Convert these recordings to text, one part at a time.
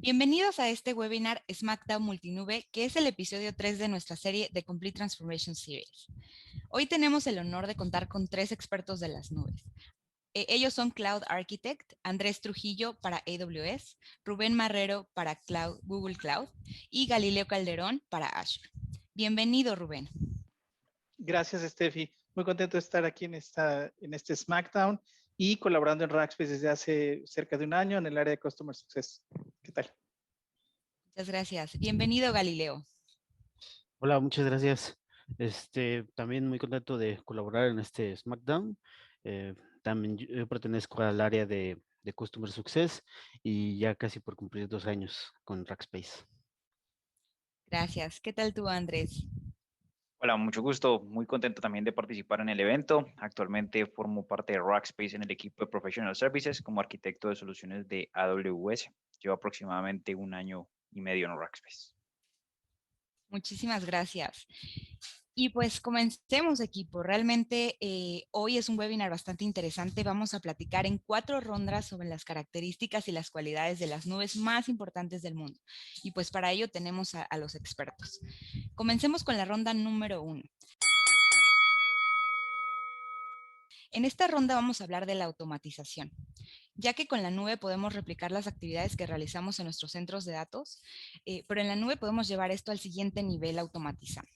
Bienvenidos a este webinar SmackDown Multinube, que es el episodio 3 de nuestra serie The Complete Transformation Series. Hoy tenemos el honor de contar con 3 expertos de las nubes. Ellos son Cloud Architect, Andrés Trujillo para AWS, Rubén Marrero para Google Cloud y Galileo Calderón para Azure. Bienvenido, Rubén. Gracias, Steffi. Muy contento de estar aquí en este SmackDown y colaborando en Rackspace desde hace cerca de un año en el área de Customer Success. ¿Qué tal? Muchas gracias. Bienvenido, Galileo. Hola, muchas gracias. También muy contento de colaborar en este SmackDown. También yo pertenezco al área de Customer Success y ya casi por cumplir 2 años con Rackspace. Gracias. ¿Qué tal tú, Andrés? Hola, mucho gusto. Muy contento también de participar en el evento. Actualmente formo parte de Rackspace en el equipo de Professional Services como arquitecto de soluciones de AWS. Llevo aproximadamente 1 año y medio en Rackspace. Muchísimas gracias. Y pues comencemos, equipo. Realmente hoy es un webinar bastante interesante. Vamos a platicar en 4 rondas sobre las características y las cualidades de las nubes más importantes del mundo. Y pues para ello tenemos a los expertos. Comencemos con la ronda número 1. En esta ronda vamos a hablar de la automatización, ya que con la nube podemos replicar las actividades que realizamos en nuestros centros de datos, pero en la nube podemos llevar esto al siguiente nivel automatizado.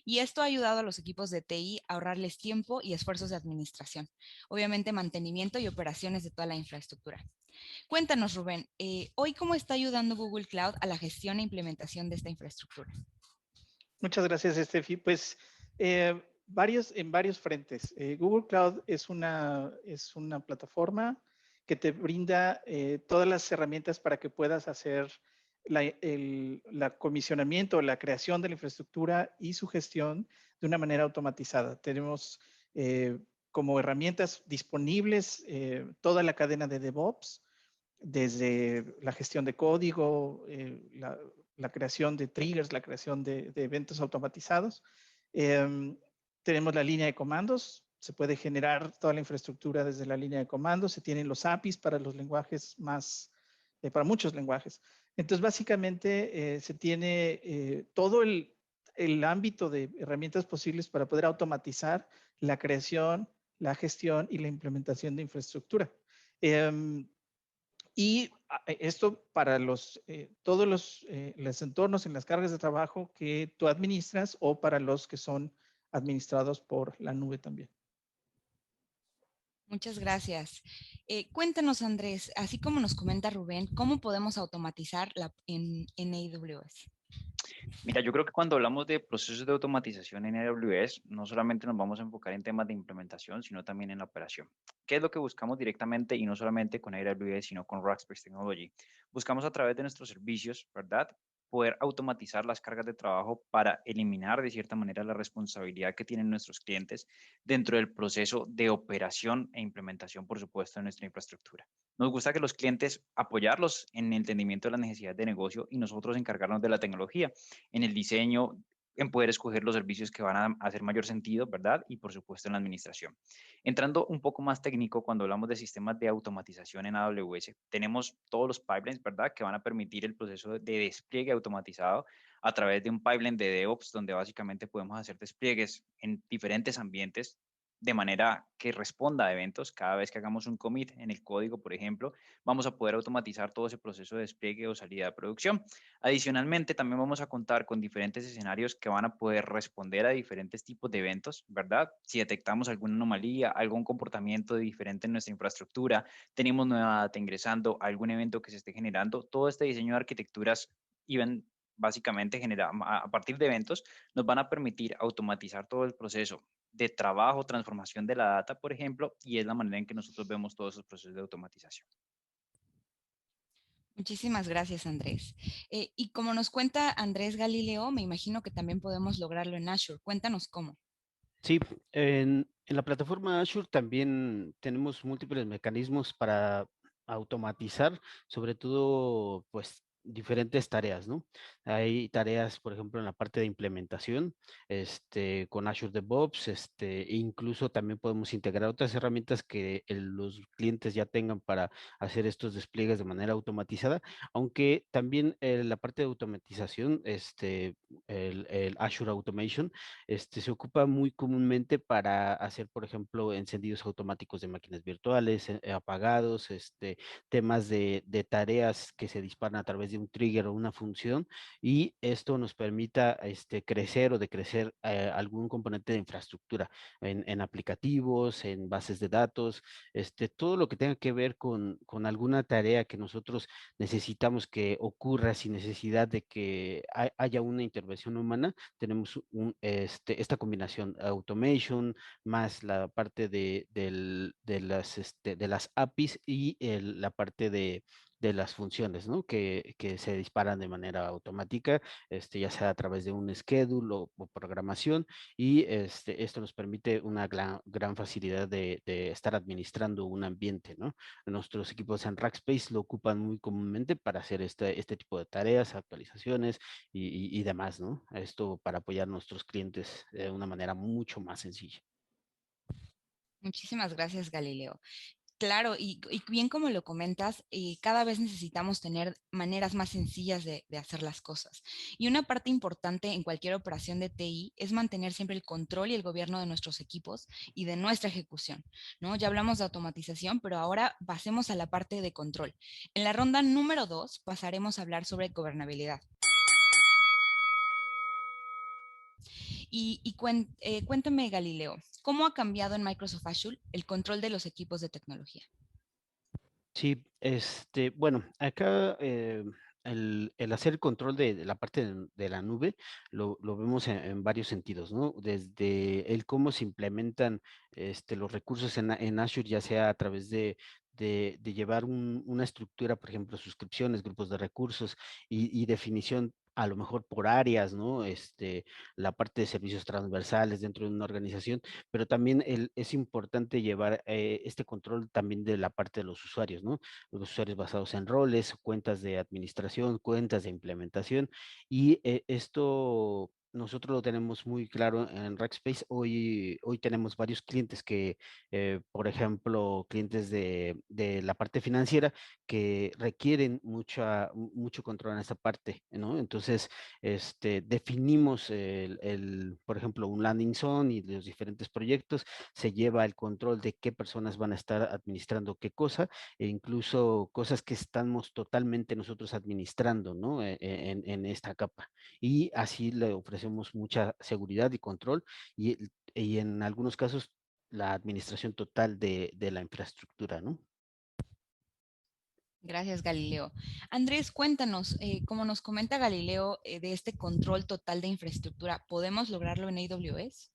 Y esto ha ayudado a los equipos de TI a ahorrarles tiempo y esfuerzos de administración, obviamente mantenimiento y operaciones de toda la infraestructura. Cuéntanos, Rubén, hoy cómo está ayudando Google Cloud a la gestión e implementación de esta infraestructura. Muchas gracias, Steffi. Pues en varios frentes. Google Cloud es una plataforma que te brinda todas las herramientas para que puedas hacer el comisionamiento, la creación de la infraestructura y su gestión de una manera automatizada. Tenemos como herramientas disponibles toda la cadena de DevOps, desde la gestión de código, la creación de triggers, la creación de eventos automatizados. Tenemos la línea de comandos, se puede generar toda la infraestructura desde la línea de comandos, se tienen los APIs para los lenguajes para muchos lenguajes. Entonces, básicamente, se tiene todo el ámbito de herramientas posibles para poder automatizar la creación, la gestión y la implementación de infraestructura. Y esto para todos los entornos en las cargas de trabajo que tú administras o para los que son administrados por la nube también. Muchas gracias. Cuéntanos, Andrés, así como nos comenta Rubén, ¿cómo podemos automatizar en AWS? Mira, yo creo que cuando hablamos de procesos de automatización en AWS, no solamente nos vamos a enfocar en temas de implementación, sino también en la operación. ¿Qué es lo que buscamos directamente y no solamente con AWS, sino con Rackspace Technology? Buscamos a través de nuestros servicios, ¿verdad? Poder automatizar las cargas de trabajo para eliminar de cierta manera la responsabilidad que tienen nuestros clientes dentro del proceso de operación e implementación, por supuesto, de nuestra infraestructura. Nos gusta que los clientes apoyarlos en el entendimiento de las necesidades de negocio y nosotros encargarnos de la tecnología, en el diseño, en poder escoger los servicios que van a hacer mayor sentido, ¿verdad? Y por supuesto en la administración. Entrando un poco más técnico, cuando hablamos de sistemas de automatización en AWS, tenemos todos los pipelines, ¿verdad? Que van a permitir el proceso de despliegue automatizado a través de un pipeline de DevOps, donde básicamente podemos hacer despliegues en diferentes ambientes de manera que responda a eventos. Cada vez que hagamos un commit en el código, por ejemplo, vamos a poder automatizar todo ese proceso de despliegue o salida de producción. Adicionalmente, también vamos a contar con diferentes escenarios que van a poder responder a diferentes tipos de eventos, ¿verdad? Si detectamos alguna anomalía, algún comportamiento diferente en nuestra infraestructura, tenemos nueva data ingresando, algún evento que se esté generando, todo este diseño de arquitecturas iban básicamente a partir de eventos, nos van a permitir automatizar todo el proceso de trabajo, transformación de la data, por ejemplo, y es la manera en que nosotros vemos todos esos procesos de automatización. Muchísimas gracias, Andrés. Y como nos cuenta Andrés Galileo, me imagino que también podemos lograrlo en Azure. Cuéntanos cómo. Sí, en la plataforma Azure también tenemos múltiples mecanismos para automatizar, sobre todo, pues, diferentes tareas, ¿no? Hay tareas, por ejemplo, en la parte de implementación, con Azure DevOps, e incluso también podemos integrar otras herramientas que los clientes ya tengan para hacer estos despliegues de manera automatizada, aunque también la parte de automatización, el Azure Automation, se ocupa muy comúnmente para hacer, por ejemplo, encendidos automáticos de máquinas virtuales, apagados, temas de tareas que se disparan a través de un trigger o una función, y esto nos permita crecer o decrecer algún componente de infraestructura en aplicativos, en bases de datos, todo lo que tenga que ver con alguna tarea que nosotros necesitamos que ocurra sin necesidad de que haya una intervención humana. Tenemos esta combinación automation más la parte de las APIs y la parte de las funciones, ¿no? Que se disparan de manera automática, ya sea a través de un schedule o programación, y esto nos permite una gran facilidad de estar administrando un ambiente, ¿no? Nuestros equipos en Rackspace lo ocupan muy comúnmente para hacer este tipo de tareas, actualizaciones y demás, ¿no? Esto para apoyar a nuestros clientes de una manera mucho más sencilla. Muchísimas gracias, Galileo. Claro, y bien como lo comentas, cada vez necesitamos tener maneras más sencillas de hacer las cosas. Y una parte importante en cualquier operación de TI es mantener siempre el control y el gobierno de nuestros equipos y de nuestra ejecución, ¿no? Ya hablamos de automatización, pero ahora pasemos a la parte de control. En la ronda número 2 pasaremos a hablar sobre gobernabilidad. Cuéntame, Galileo, ¿cómo ha cambiado en Microsoft Azure el control de los equipos de tecnología? Sí, bueno, acá el hacer el control de la parte de la nube lo vemos en varios sentidos, ¿no? Desde el cómo se implementan los recursos en Azure, ya sea a través de llevar una estructura, por ejemplo, suscripciones, grupos de recursos y definición a lo mejor por áreas, ¿no? La parte de servicios transversales dentro de una organización, pero también es importante llevar este control también de la parte de los usuarios, ¿no? Los usuarios basados en roles, cuentas de administración, cuentas de implementación, y esto nosotros lo tenemos muy claro en Rackspace. Hoy tenemos varios clientes que, por ejemplo, clientes de la parte financiera que requieren mucho control en esa parte, ¿no? Entonces, definimos por ejemplo, un landing zone y los diferentes proyectos, se lleva el control de qué personas van a estar administrando qué cosa, e incluso cosas que estamos totalmente nosotros administrando, ¿no? En esta capa. Y así le ofrecemos mucha seguridad y control, y en algunos casos la administración total de la infraestructura, ¿no? Gracias, Galileo. Andrés, cuéntanos, como nos comenta Galileo, de este control total de infraestructura, ¿podemos lograrlo en AWS?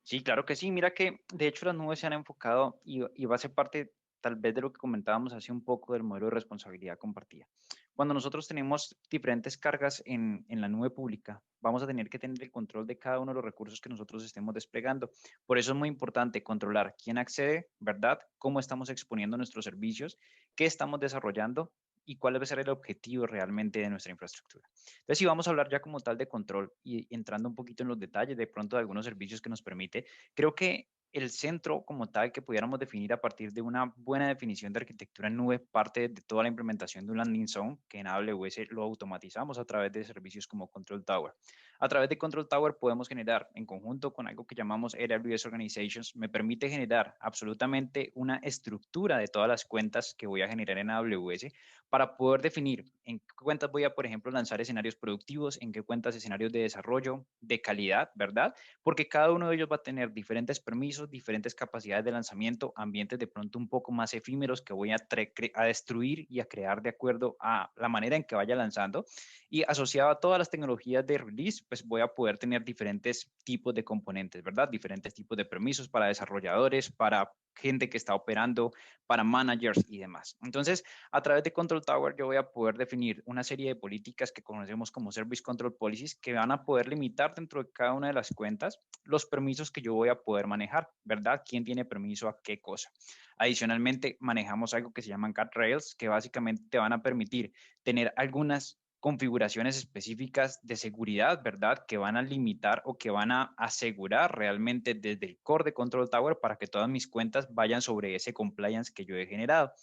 Sí, claro que sí. Mira que de hecho las nubes se han enfocado y va a ser parte tal vez de lo que comentábamos hace un poco del modelo de responsabilidad compartida. Cuando nosotros tenemos diferentes cargas en la nube pública, vamos a tener que tener el control de cada uno de los recursos que nosotros estemos desplegando. Por eso es muy importante controlar quién accede, ¿verdad? Cómo estamos exponiendo nuestros servicios, qué estamos desarrollando y cuál debe ser el objetivo realmente de nuestra infraestructura. Entonces, si vamos a hablar ya como tal de control y entrando un poquito en los detalles de pronto de algunos servicios que nos permite, creo que el centro como tal que pudiéramos definir a partir de una buena definición de arquitectura en nube parte de toda la implementación de un landing zone que en AWS lo automatizamos a través de servicios como Control Tower. A través de Control Tower podemos generar en conjunto con algo que llamamos AWS Organizations, me permite generar absolutamente una estructura de todas las cuentas que voy a generar en AWS para poder definir en qué cuentas voy a, por ejemplo, lanzar escenarios productivos, en qué cuentas escenarios de desarrollo, de calidad, ¿verdad? Porque cada uno de ellos va a tener diferentes permisos, diferentes capacidades de lanzamiento, ambientes de pronto un poco más efímeros que voy a destruir y a crear de acuerdo a la manera en que vaya lanzando, y asociado a todas las tecnologías de release pues voy a poder tener diferentes tipos de componentes, ¿verdad? Diferentes tipos de permisos para desarrolladores, para gente que está operando, para managers y demás. Entonces, a través de Control Tower yo voy a poder definir una serie de políticas que conocemos como Service Control Policies que van a poder limitar dentro de cada una de las cuentas los permisos que yo voy a poder manejar, ¿verdad? ¿Quién tiene permiso a qué cosa? Adicionalmente, manejamos algo que se llaman guardrails, que básicamente te van a permitir tener algunas configuraciones específicas de seguridad, ¿verdad? Que van a limitar o que van a asegurar realmente desde el core de Control Tower para que todas mis cuentas vayan sobre ese compliance que yo he generado.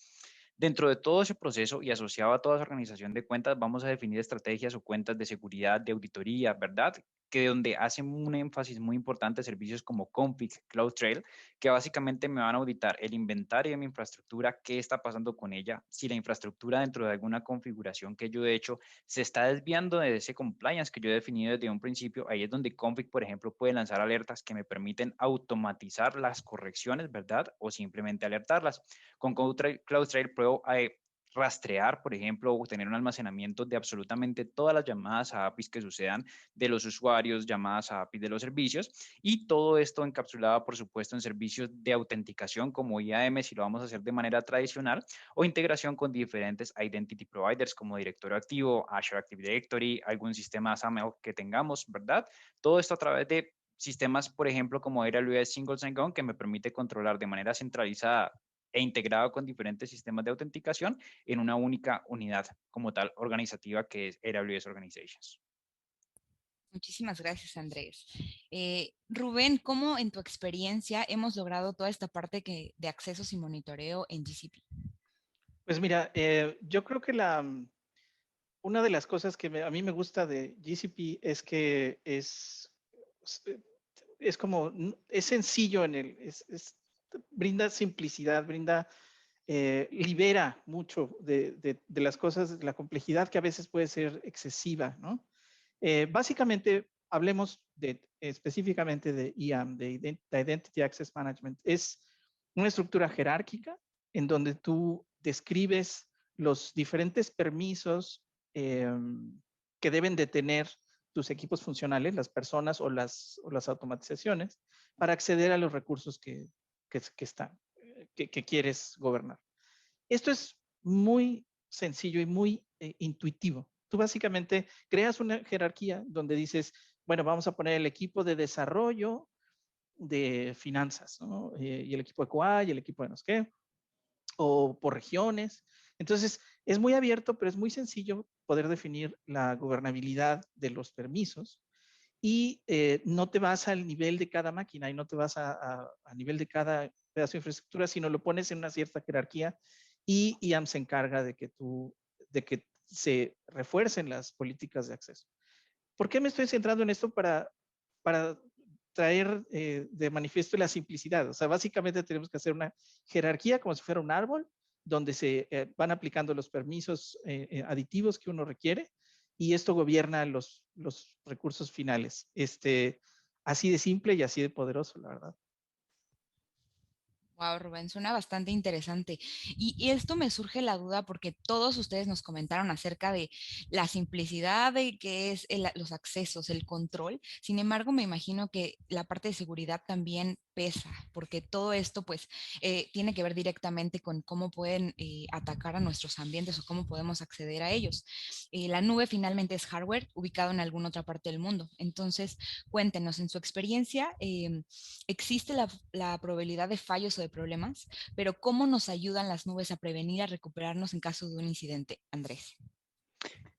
Dentro de todo ese proceso y asociado a toda esa organización de cuentas, vamos a definir estrategias o cuentas de seguridad, de auditoría, ¿verdad? Que donde hacen un énfasis muy importante servicios como Config, CloudTrail, que básicamente me van a auditar el inventario de mi infraestructura, qué está pasando con ella, si la infraestructura dentro de alguna configuración que yo he hecho se está desviando de ese compliance que yo he definido desde un principio. Ahí es donde Config, por ejemplo, puede lanzar alertas que me permiten automatizar las correcciones, ¿verdad? O simplemente alertarlas. Con CloudTrail puedo rastrear, por ejemplo, o tener un almacenamiento de absolutamente todas las llamadas a APIs que sucedan de los usuarios, llamadas a APIs de los servicios, y todo esto encapsulado, por supuesto, en servicios de autenticación como IAM, si lo vamos a hacer de manera tradicional, o integración con diferentes identity providers como Directorio Activo, Azure Active Directory, algún sistema SAML que tengamos, ¿verdad? Todo esto a través de sistemas, por ejemplo, como AWS Single Sign-On, que me permite controlar de manera centralizada e integrado con diferentes sistemas de autenticación en una única unidad como tal organizativa que es AWS Organizations. Muchísimas gracias, Andrés. Rubén, ¿cómo en tu experiencia hemos logrado toda esta parte de accesos y monitoreo en GCP? Pues mira, yo creo que una de las cosas que a mí me gusta de GCP es que es como, es sencillo brinda simplicidad, libera mucho de las cosas, de la complejidad que a veces puede ser excesiva, ¿no? Básicamente, hablemos específicamente de IAM, de Identity Access Management. Es una estructura jerárquica en donde tú describes los diferentes permisos que deben de tener tus equipos funcionales, las personas o las automatizaciones, para acceder a los recursos que quieres gobernar. Esto es muy sencillo y muy intuitivo. Tú básicamente creas una jerarquía donde dices, bueno, vamos a poner el equipo de desarrollo de finanzas, ¿no? Y el equipo de QA y el equipo de no sé qué, o por regiones. Entonces, es muy abierto, pero es muy sencillo poder definir la gobernabilidad de los permisos y no te vas al nivel de cada máquina y no te vas a nivel de cada pedazo de infraestructura, sino lo pones en una cierta jerarquía y IAM se encarga de que se refuercen las políticas de acceso. ¿Por qué me estoy centrando en esto? Para traer de manifiesto la simplicidad. O sea, básicamente tenemos que hacer una jerarquía como si fuera un árbol, donde se van aplicando los permisos aditivos que uno requiere y esto gobierna los recursos finales. Así de simple y así de poderoso, la verdad. Wow, Rubén, suena bastante interesante. Y esto me surge la duda porque todos ustedes nos comentaron acerca de la simplicidad de qué es los accesos, el control. Sin embargo, me imagino que la parte de seguridad también pesa, porque todo esto pues tiene que ver directamente con cómo pueden atacar a nuestros ambientes o cómo podemos acceder a ellos. La nube finalmente es hardware ubicado en alguna otra parte del mundo. Entonces, cuéntenos, en su experiencia, ¿existe la probabilidad de fallos o de problemas? Pero ¿cómo nos ayudan las nubes a prevenir, a recuperarnos en caso de un incidente, Andrés?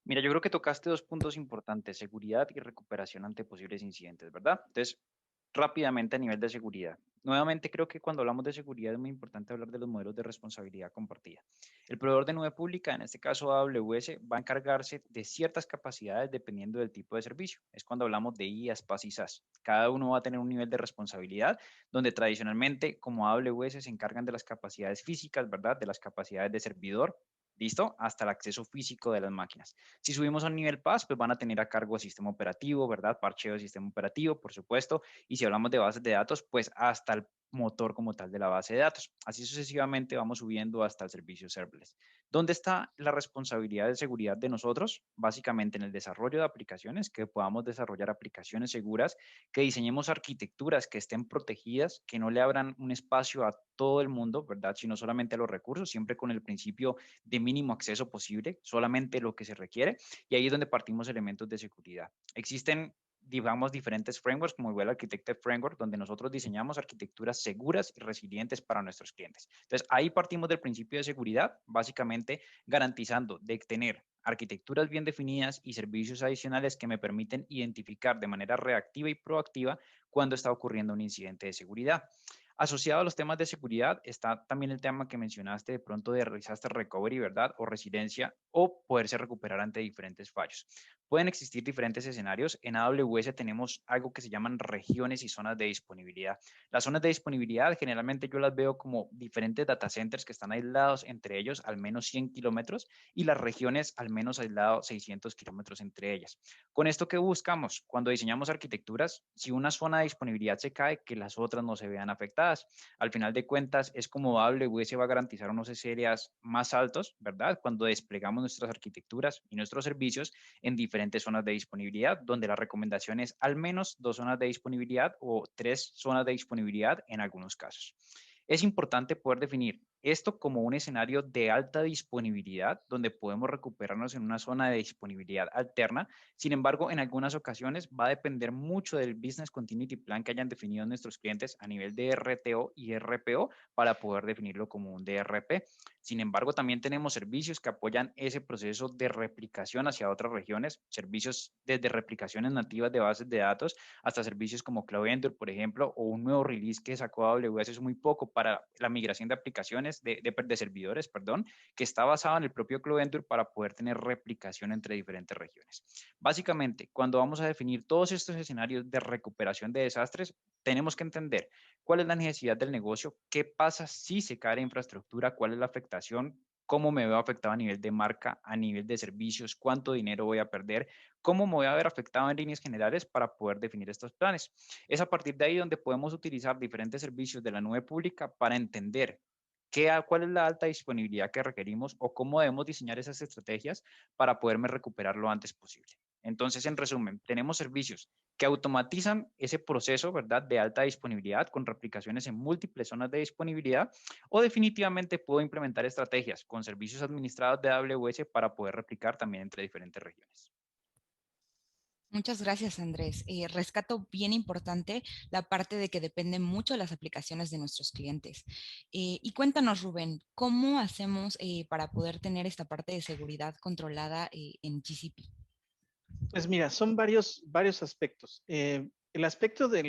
Mira, yo creo que tocaste dos puntos importantes, seguridad y recuperación ante posibles incidentes, ¿verdad? Entonces, rápidamente a nivel de seguridad. Nuevamente, creo que cuando hablamos de seguridad es muy importante hablar de los modelos de responsabilidad compartida. El proveedor de nube pública, en este caso AWS, va a encargarse de ciertas capacidades dependiendo del tipo de servicio. Es cuando hablamos de IaaS, PaaS y SaaS. Cada uno va a tener un nivel de responsabilidad donde tradicionalmente, como AWS, se encargan de las capacidades físicas, ¿verdad? De las capacidades de servidor, ¿listo? Hasta el acceso físico de las máquinas. Si subimos a un nivel PaaS, pues van a tener a cargo el sistema operativo, ¿verdad? Parcheo del sistema operativo, por supuesto. Y si hablamos de bases de datos, pues hasta el motor como tal de la base de datos. Así sucesivamente vamos subiendo hasta el servicio serverless. ¿Dónde está la responsabilidad de seguridad de nosotros? Básicamente en el desarrollo de aplicaciones, que podamos desarrollar aplicaciones seguras, que diseñemos arquitecturas que estén protegidas, que no le abran un espacio a todo el mundo, ¿verdad? Sino solamente a los recursos, siempre con el principio de mínimo acceso posible, solamente lo que se requiere. Y ahí es donde partimos elementos de seguridad. Existen, digamos, diferentes frameworks como el Well Architected Framework, donde nosotros diseñamos arquitecturas seguras y resilientes para nuestros clientes. Entonces, ahí partimos del principio de seguridad, básicamente garantizando de tener arquitecturas bien definidas y servicios adicionales que me permiten identificar de manera reactiva y proactiva cuando está ocurriendo un incidente de seguridad. Asociado a los temas de seguridad está también el tema que mencionaste de pronto de disaster recovery, ¿verdad? O resiliencia o poderse recuperar ante diferentes fallos. Pueden existir diferentes escenarios. En AWS tenemos algo que se llaman regiones y zonas de disponibilidad. Las zonas de disponibilidad generalmente yo las veo como diferentes data centers que están aislados entre ellos al menos 100 kilómetros y las regiones al menos aislados 600 kilómetros entre ellas. Con esto, ¿qué buscamos? Cuando diseñamos arquitecturas, si una zona de disponibilidad se cae, que las otras no se vean afectadas. Al final de cuentas, es como AWS va a garantizar unos SLAs más altos, ¿verdad? Cuando desplegamos nuestras arquitecturas y nuestros servicios en diferentes zonas de disponibilidad, donde la recomendación es al menos 2 zonas de disponibilidad o 3 zonas de disponibilidad en algunos casos. Es importante poder definir esto como un escenario de alta disponibilidad, donde podemos recuperarnos en una zona de disponibilidad alterna. Sin embargo, en algunas ocasiones va a depender mucho del Business Continuity Plan que hayan definido nuestros clientes a nivel de RTO y RPO para poder definirlo como un DRP. Sin embargo, también tenemos servicios que apoyan ese proceso de replicación hacia otras regiones, servicios desde replicaciones nativas de bases de datos hasta servicios como Cloud Endure, por ejemplo, o un nuevo release que sacó AWS hace muy poco para la migración de aplicaciones, de servidores, perdón, que está basado en el propio Cloud Endure para poder tener replicación entre diferentes regiones. Básicamente, cuando vamos a definir todos estos escenarios de recuperación de desastres, tenemos que entender cuál es la necesidad del negocio, qué pasa si se cae la infraestructura, cuál es la afectación, cómo me veo afectado a nivel de marca, a nivel de servicios, cuánto dinero voy a perder, cómo me voy a ver afectado en líneas generales para poder definir estos planes. Es a partir de ahí donde podemos utilizar diferentes servicios de la nube pública para entender cuál es la alta disponibilidad que requerimos o cómo debemos diseñar esas estrategias para poderme recuperar lo antes posible. Entonces, en resumen, tenemos servicios que automatizan ese proceso, ¿verdad?, de alta disponibilidad con replicaciones en múltiples zonas de disponibilidad, o definitivamente puedo implementar estrategias con servicios administrados de AWS para poder replicar también entre diferentes regiones. Muchas gracias, Andrés. Rescato bien importante la parte de que dependen mucho las aplicaciones de nuestros clientes. Y cuéntanos, Rubén, ¿cómo hacemos para poder tener esta parte de seguridad controlada en GCP? Pues mira, son varios aspectos. El aspecto de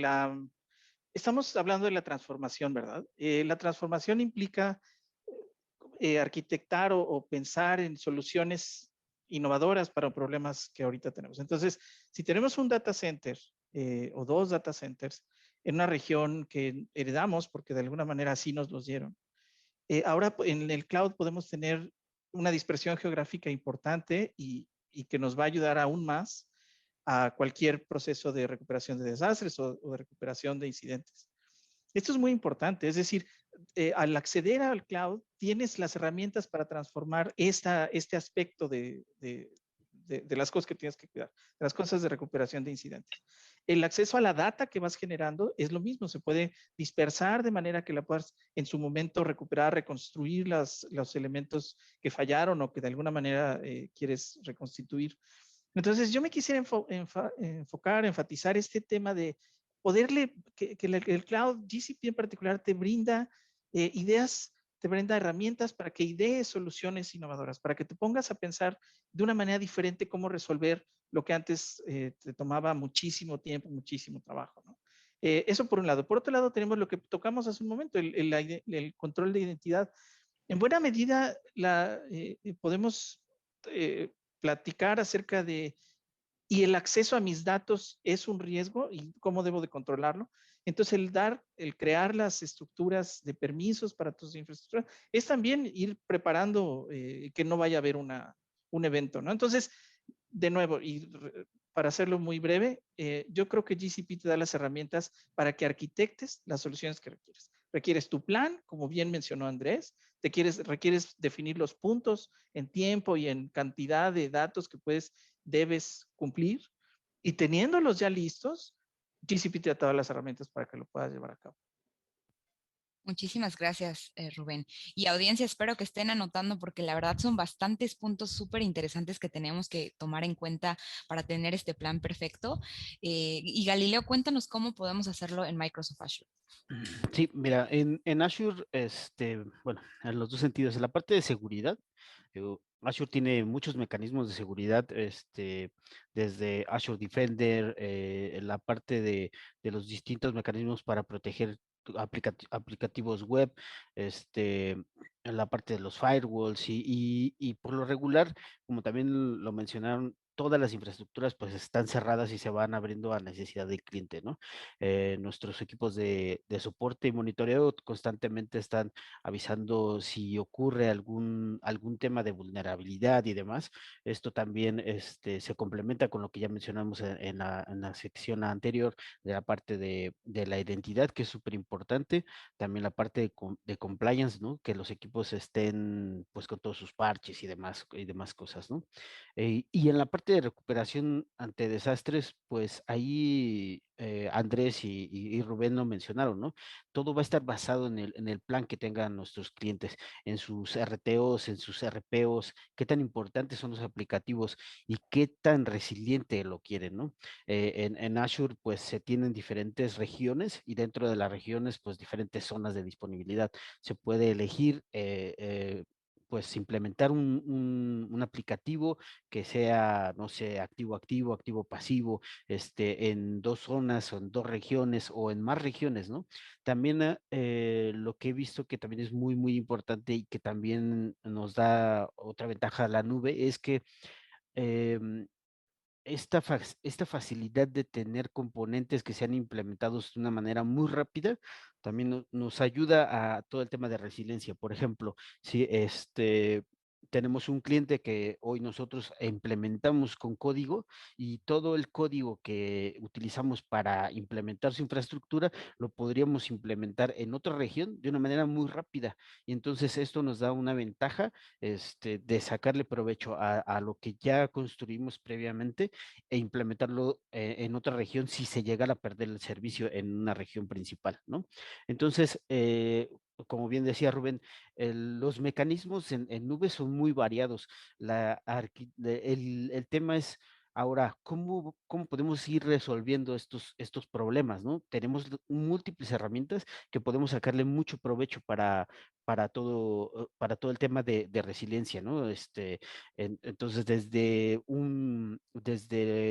estamos hablando de la transformación, ¿verdad? La transformación implica arquitectar o pensar en soluciones innovadoras para problemas que ahorita tenemos. Entonces, si tenemos un data center o dos data centers en una región que heredamos, porque de alguna manera así nos los dieron, ahora en el cloud podemos tener una dispersión geográfica importante y que nos va a ayudar aún más a cualquier proceso de recuperación de desastres o de recuperación de incidentes. Esto es muy importante, es decir, al acceder al cloud, tienes las herramientas para transformar este aspecto de las cosas que tienes que cuidar, de las cosas de recuperación de incidentes. El acceso a la data que vas generando es lo mismo, se puede dispersar de manera que la puedas en su momento recuperar, reconstruir los elementos que fallaron o que de alguna manera quieres reconstituir. Entonces, yo me quisiera enfocar, enfatizar este tema de poderle, que el cloud, GCP en particular, te brinda ideas, te brinda herramientas para que idees soluciones innovadoras, para que te pongas a pensar de una manera diferente cómo resolver lo que antes te tomaba muchísimo tiempo, muchísimo trabajo, ¿no? Eso por un lado. Por otro lado, tenemos lo que tocamos hace un momento, el control de identidad. En buena medida, podemos platicar acerca de, y el acceso a mis datos es un riesgo y cómo debo de controlarlo. Entonces, el crear las estructuras de permisos para tus infraestructuras es también ir preparando que no vaya a haber un evento, ¿no? Entonces, de nuevo, y para hacerlo muy breve, yo creo que GCP te da las herramientas para que arquitectes las soluciones que requieres. requieres tu plan, como bien mencionó Andrés, requieres definir los puntos en tiempo y en cantidad de datos que debes cumplir, y teniéndolos ya listos, GCP te da todas las herramientas para que lo puedas llevar a cabo. Muchísimas gracias, Rubén. Y audiencia, espero que estén anotando porque la verdad son bastantes puntos súper interesantes que tenemos que tomar en cuenta para tener este plan perfecto. Y Galileo, cuéntanos cómo podemos hacerlo en Microsoft Azure. Sí, mira, en Azure, bueno, en los dos sentidos, en la parte de seguridad, Azure tiene muchos mecanismos de seguridad, desde Azure Defender, en la parte de los distintos mecanismos para proteger aplicativos web, en la parte de los firewalls y por lo regular, como también lo mencionaron, todas las infraestructuras pues están cerradas y se van abriendo a necesidad del cliente, ¿no? Nuestros equipos de soporte y monitoreo constantemente están avisando si ocurre algún tema de vulnerabilidad y demás. Esto también se complementa con lo que ya mencionamos en la sección anterior de la parte de la identidad, que es súper importante. También la parte de compliance, ¿no? Que los equipos estén pues con todos sus parches y demás cosas, ¿no? Y en la parte de recuperación ante desastres, pues ahí Andrés y Rubén lo mencionaron, ¿no? Todo va a estar basado en el plan que tengan nuestros clientes, en sus RTOs, en sus RPOs, qué tan importantes son los aplicativos y qué tan resiliente lo quieren, ¿no? En Azure, pues se tienen diferentes regiones y dentro de las regiones, pues diferentes zonas de disponibilidad. Se puede elegir pues implementar un aplicativo que sea, no sé, activo-activo, activo-pasivo, en dos zonas o en dos regiones o en más regiones, ¿no? También lo que he visto que también es muy, muy importante y que también nos da otra ventaja a la nube es que em, esta facilidad de tener componentes que sean implementados de una manera muy rápida también nos ayuda a todo el tema de resiliencia. Por ejemplo, si tenemos un cliente que hoy nosotros implementamos con código y todo el código que utilizamos para implementar su infraestructura lo podríamos implementar en otra región de una manera muy rápida. Y entonces esto nos da una ventaja de sacarle provecho a lo que ya construimos previamente e implementarlo en otra región si se llegara a perder el servicio en una región principal, ¿no? Entonces, como bien decía Rubén, los mecanismos en nube son muy variados. El tema es ahora, ¿cómo podemos ir resolviendo estos problemas, ¿no? Tenemos múltiples herramientas que podemos sacarle mucho provecho para todo el tema de resiliencia, ¿no? Entonces, desde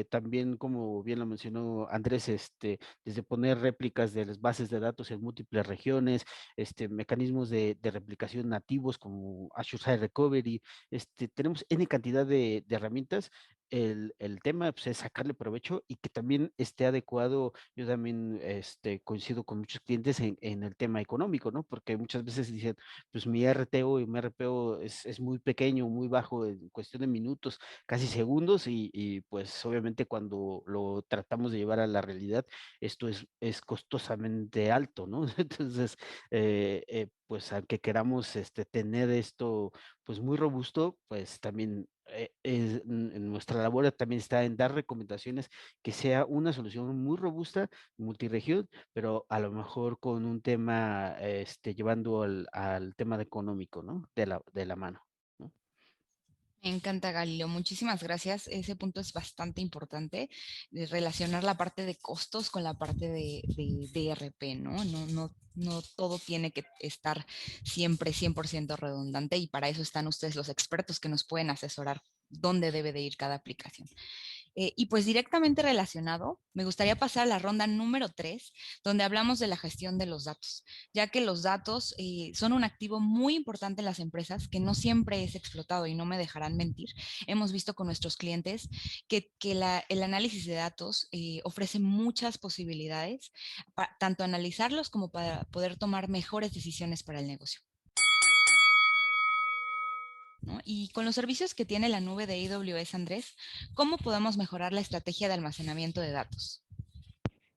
también, como bien lo mencionó Andrés, desde poner réplicas de las bases de datos en múltiples regiones, mecanismos de replicación nativos como Azure Site Recovery, tenemos N cantidad de herramientas. El tema pues, es sacarle provecho y que también esté adecuado. Yo también coincido con muchos clientes en el tema económico, ¿no? Porque muchas veces dicen, pues mi RTO y mi RPO es muy pequeño, muy bajo en cuestión de minutos, casi segundos, pues obviamente cuando lo tratamos de llevar a la realidad, esto es costosamente alto, ¿no? Entonces, pues aunque queramos tener esto pues muy robusto, pues también en nuestra labor también está en dar recomendaciones que sea una solución muy robusta, multiregión, pero a lo mejor con un tema, llevando al tema económico, ¿no? De la mano, ¿no? Me encanta, Galileo. Muchísimas gracias. Ese punto es bastante importante, de relacionar la parte de costos con la parte de ERP, ¿no? No todo tiene que estar siempre 100% redundante y para eso están ustedes los expertos que nos pueden asesorar dónde debe de ir cada aplicación. Y pues directamente relacionado, me gustaría pasar a la ronda número 3, donde hablamos de la gestión de los datos, ya que los datos son un activo muy importante en las empresas que no siempre es explotado y no me dejarán mentir. Hemos visto con nuestros clientes que el análisis de datos ofrece muchas posibilidades, tanto analizarlos como para poder tomar mejores decisiones para el negocio, ¿no? Y con los servicios que tiene la nube de AWS, Andrés, ¿cómo podemos mejorar la estrategia de almacenamiento de datos?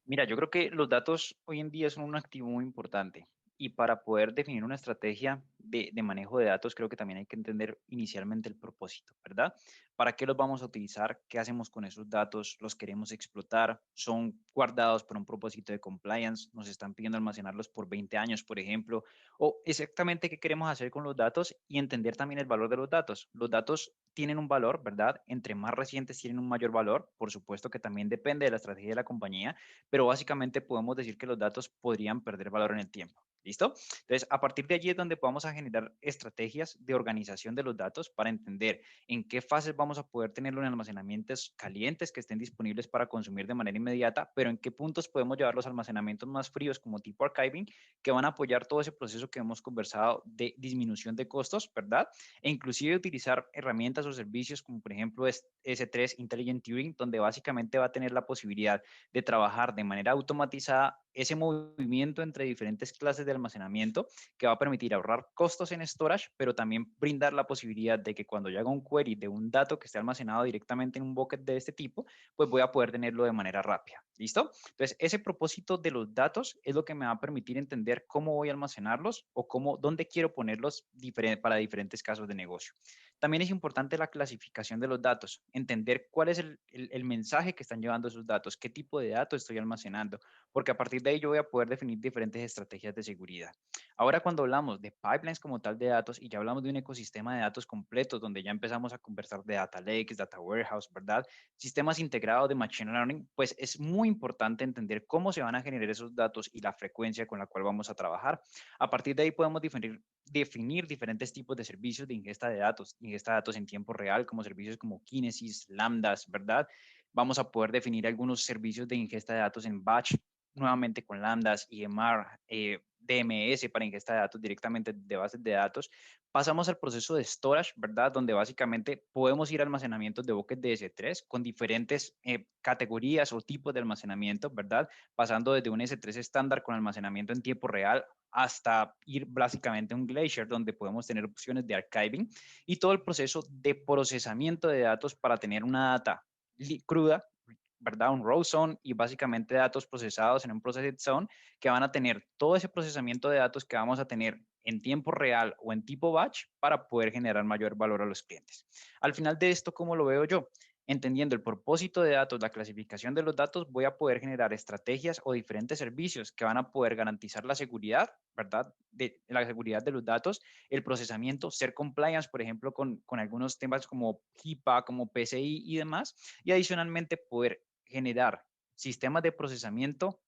Mira, yo creo que los datos hoy en día son un activo muy importante. Y para poder definir una estrategia de manejo de datos, creo que también hay que entender inicialmente el propósito, ¿verdad? ¿Para qué los vamos a utilizar? ¿Qué hacemos con esos datos? ¿Los queremos explotar? ¿Son guardados por un propósito de compliance? ¿Nos están pidiendo almacenarlos por 20 años, por ejemplo? ¿O exactamente qué queremos hacer con los datos? Y entender también el valor de los datos. Los datos tienen un valor, ¿verdad? Entre más recientes tienen un mayor valor. Por supuesto que también depende de la estrategia de la compañía, pero básicamente podemos decir que los datos podrían perder valor en el tiempo. ¿Listo? Entonces, a partir de allí es donde vamos a generar estrategias de organización de los datos para entender en qué fases vamos a poder tenerlo en almacenamientos calientes que estén disponibles para consumir de manera inmediata, pero en qué puntos podemos llevar los almacenamientos más fríos como tipo archiving, que van a apoyar todo ese proceso que hemos conversado de disminución de costos, ¿verdad? E inclusive utilizar herramientas o servicios como por ejemplo S3 Intelligent Turing, donde básicamente va a tener la posibilidad de trabajar de manera automatizada ese movimiento entre diferentes clases de almacenamiento que va a permitir ahorrar costos en storage, pero también brindar la posibilidad de que cuando yo haga un query de un dato que esté almacenado directamente en un bucket de este tipo, pues voy a poder tenerlo de manera rápida. ¿Listo? Entonces, ese propósito de los datos es lo que me va a permitir entender cómo voy a almacenarlos o dónde quiero ponerlos para diferentes casos de negocio. También es importante la clasificación de los datos, entender cuál es el mensaje que están llevando esos datos, qué tipo de datos estoy almacenando, porque a partir de ahí yo voy a poder definir diferentes estrategias de seguridad. Ahora, cuando hablamos de pipelines como tal de datos y ya hablamos de un ecosistema de datos completos, donde ya empezamos a conversar de data lakes, data warehouse, ¿verdad? Sistemas integrados de machine learning, pues es muy importante entender cómo se van a generar esos datos y la frecuencia con la cual vamos a trabajar. A partir de ahí podemos definir diferentes tipos de servicios de ingesta de datos en tiempo real, como servicios como Kinesis, Lambdas, ¿verdad? Vamos a poder definir algunos servicios de ingesta de datos en batch, nuevamente con Lambdas, EMR, DMS para ingesta de datos directamente de bases de datos. Pasamos al proceso de storage, ¿verdad? Donde básicamente podemos ir a almacenamientos de buckets de S3 con diferentes categorías o tipos de almacenamiento, ¿verdad? Pasando desde un S3 estándar con almacenamiento en tiempo real hasta ir básicamente a un Glacier, donde podemos tener opciones de archiving y todo el proceso de procesamiento de datos para tener una data cruda, ¿verdad? Un row zone y básicamente datos procesados en un processed zone que van a tener todo ese procesamiento de datos que vamos a tener en tiempo real o en tipo batch para poder generar mayor valor a los clientes. Al final de esto, ¿cómo lo veo yo? Entendiendo el propósito de datos, la clasificación de los datos, voy a poder generar estrategias o diferentes servicios que van a poder garantizar la seguridad, ¿verdad? De la seguridad de los datos, el procesamiento, ser compliance, por ejemplo, con algunos temas como HIPAA, como PCI y demás, y adicionalmente poder generar sistemas de procesamiento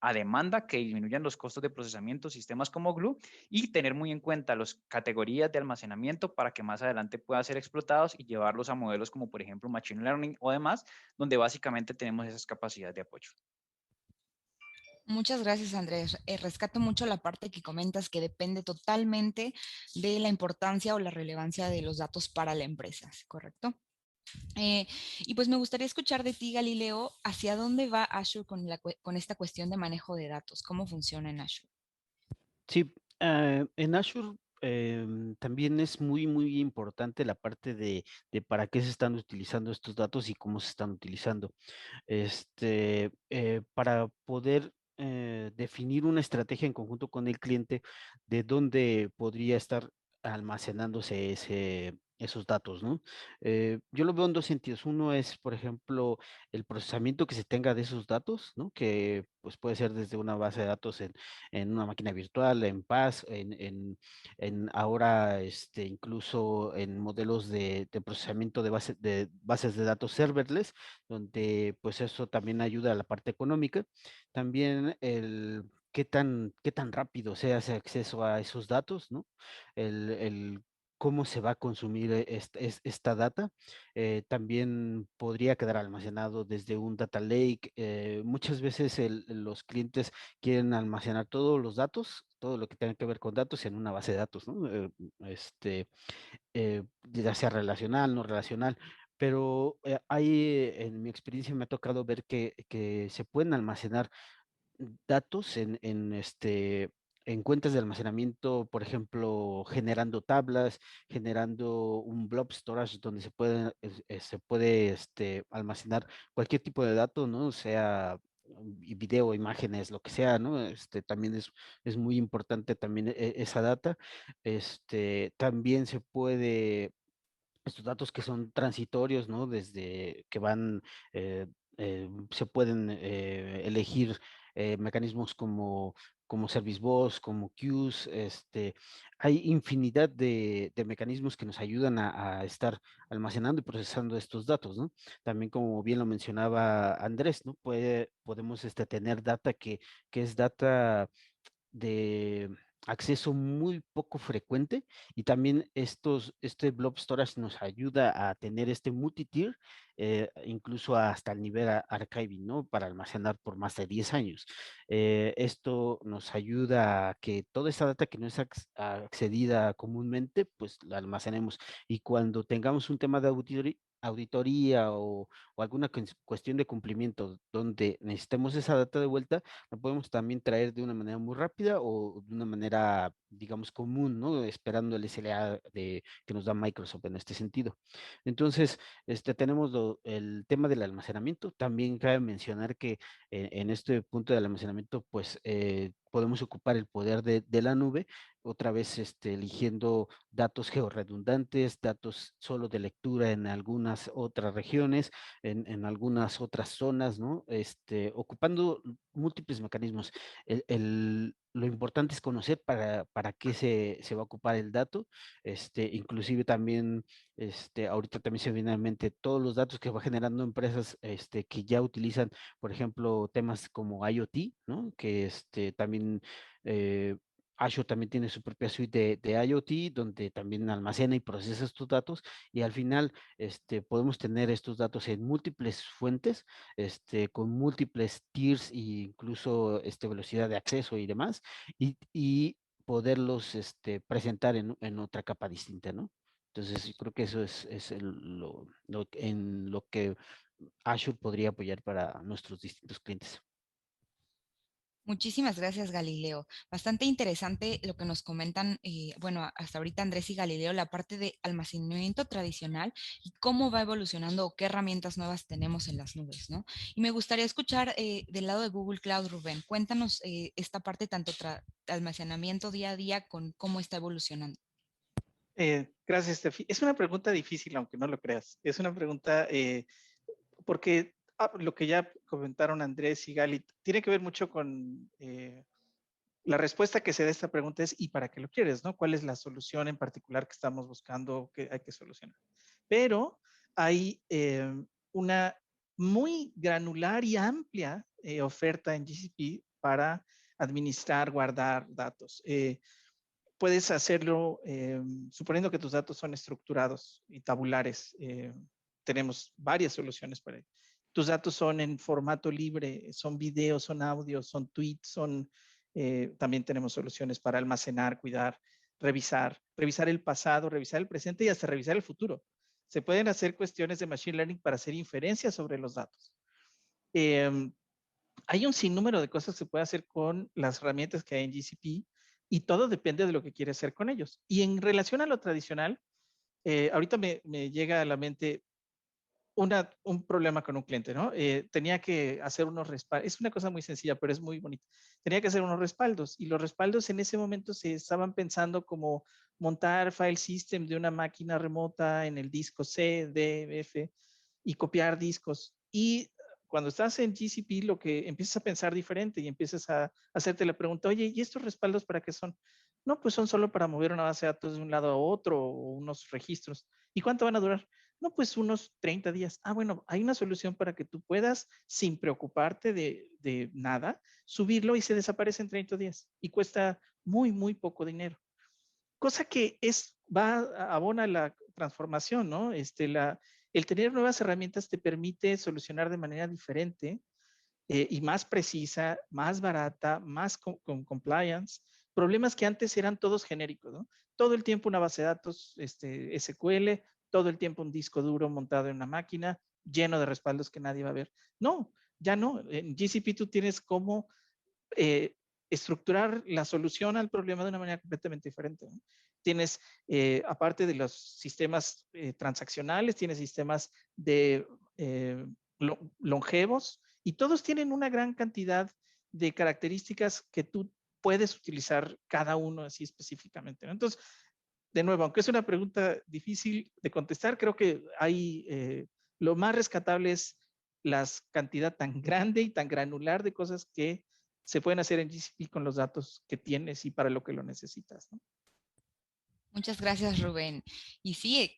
a demanda que disminuyan los costos de procesamiento, sistemas como Glue, y tener muy en cuenta las categorías de almacenamiento para que más adelante puedan ser explotados y llevarlos a modelos como por ejemplo Machine Learning o demás, donde básicamente tenemos esas capacidades de apoyo. Muchas gracias, Andrés. Rescato mucho la parte que comentas que depende totalmente de la importancia o la relevancia de los datos para la empresa, ¿correcto? Y pues me gustaría escuchar de ti, Galileo, ¿hacia dónde va Azure con esta cuestión de manejo de datos? ¿Cómo funciona en Azure? Sí, en Azure también es muy, muy importante la parte de para qué se están utilizando estos datos y cómo se están utilizando. Para poder definir una estrategia en conjunto con el cliente de dónde podría estar almacenándose esos datos, ¿no? Yo lo veo en dos sentidos. Uno es, por ejemplo, el procesamiento que se tenga de esos datos, ¿no? Que pues puede ser desde una base de datos en una máquina virtual, en PaaS, en ahora incluso en modelos de procesamiento de bases de datos serverless, donde pues eso también ayuda a la parte económica. También el qué tan rápido se hace acceso a esos datos, ¿no? El cómo se va a consumir esta data. También podría quedar almacenado desde un data lake. Muchas veces los clientes quieren almacenar todos los datos, todo lo que tenga que ver con datos en una base de datos, ¿no? Ya sea relacional, no relacional, pero en mi experiencia me ha tocado ver que se pueden almacenar datos en cuentas de almacenamiento, por ejemplo, generando tablas, generando un blob storage donde se puede almacenar cualquier tipo de dato, ¿no? Sea video, imágenes, lo que sea, ¿no? También es muy importante también esa data. También se puede, estos datos que son transitorios, ¿no? Desde que van, eh, se pueden elegir mecanismos como Service Bus, como queues, hay infinidad de mecanismos que nos ayudan a estar almacenando y procesando estos datos, ¿no? También, como bien lo mencionaba Andrés, ¿no? Podemos tener data que es data de acceso muy poco frecuente, y también este blob storage nos ayuda a tener este multi-tier, incluso hasta el nivel archiving, ¿no? Para almacenar por más de 10 años. Esto nos ayuda a que toda esta data que no es accedida comúnmente, pues la almacenemos, y cuando tengamos un tema de auditoría o alguna cuestión de cumplimiento donde necesitemos esa data de vuelta, lo podemos también traer de una manera muy rápida o de una manera, digamos, común, ¿no? Esperando el SLA que nos da Microsoft en este sentido. Entonces, tenemos el tema del almacenamiento. También cabe mencionar que en este punto del almacenamiento, pues, podemos ocupar el poder de la nube, otra vez eligiendo datos georredundantes, datos solo de lectura en algunas otras regiones, en algunas otras zonas, ¿no? Ocupando múltiples mecanismos. Lo importante es conocer para qué se va a ocupar el dato. Inclusive también, ahorita también se viene a mente todos los datos que va generando empresas, que ya utilizan, por ejemplo, temas como IoT, ¿no? Que también, Azure también tiene su propia suite de IoT, donde también almacena y procesa estos datos, y al final, podemos tener estos datos en múltiples fuentes, con múltiples tiers e incluso velocidad de acceso y demás, y poderlos presentar en otra capa distinta, ¿no? Entonces, yo creo que eso es en lo que Azure podría apoyar para nuestros distintos clientes. Muchísimas gracias, Galileo. Bastante interesante lo que nos comentan, bueno, hasta ahorita Andrés y Galileo, la parte de almacenamiento tradicional y cómo va evolucionando o qué herramientas nuevas tenemos en las nubes, ¿no? Y me gustaría escuchar del lado de Google Cloud, Rubén. Cuéntanos esta parte tanto almacenamiento día a día con cómo está evolucionando. Gracias, Steffi. Es una pregunta difícil, aunque no lo creas. Es una pregunta porque lo que ya comentaron Andrés y Gali tiene que ver mucho con la respuesta que se da a esta pregunta es ¿y para qué lo quieres? ¿No? ¿Cuál es la solución en particular que estamos buscando que hay que solucionar? Pero hay una muy granular y amplia oferta en GCP para administrar, guardar datos. Puedes hacerlo suponiendo que tus datos son estructurados y tabulares. Tenemos varias soluciones para ello. Tus datos son en formato libre, son videos, son audios, son tweets, también tenemos soluciones para almacenar, cuidar, revisar el pasado, revisar el presente y hasta revisar el futuro. Se pueden hacer cuestiones de machine learning para hacer inferencias sobre los datos. Hay un sinnúmero de cosas que se puede hacer con las herramientas que hay en GCP y todo depende de lo que quieres hacer con ellos. Y en relación a lo tradicional, ahorita me llega a la mente un problema con un cliente, ¿no? Tenía que hacer unos respaldos. Es una cosa muy sencilla, pero es muy bonita. Tenía que hacer unos respaldos y los respaldos en ese momento se estaban pensando como montar file system de una máquina remota en el disco C, D, F y copiar discos. Y cuando estás en GCP, lo que empiezas a pensar diferente y empiezas a hacerte la pregunta, oye, ¿y estos respaldos para qué son? No, pues son solo para mover una base de datos de un lado a otro o unos registros. ¿Y cuánto van a durar? No, pues unos 30 días. Ah, bueno, hay una solución para que tú puedas, sin preocuparte de nada, subirlo y se desaparece en 30 días y cuesta muy, muy poco dinero. Cosa que abona la transformación, ¿no? El tener nuevas herramientas te permite solucionar de manera diferente y más precisa, más barata, más con compliance, problemas que antes eran todos genéricos, ¿no? Todo el tiempo una base de datos SQL, todo el tiempo un disco duro montado en una máquina lleno de respaldos que nadie va a ver. No, ya no. En GCP tú tienes cómo eh, estructurar la solución al problema de una manera completamente diferente, ¿no? Tienes, aparte de los sistemas transaccionales, tienes sistemas de longevos Y todos tienen una gran cantidad de características que tú puedes utilizar cada uno así específicamente, ¿no? Entonces, de nuevo, aunque es una pregunta difícil de contestar, creo que hay, lo más rescatable es la cantidad tan grande y tan granular de cosas que se pueden hacer en GCP con los datos que tienes y para lo que lo necesitas, ¿no? Muchas gracias, Rubén. Y sí,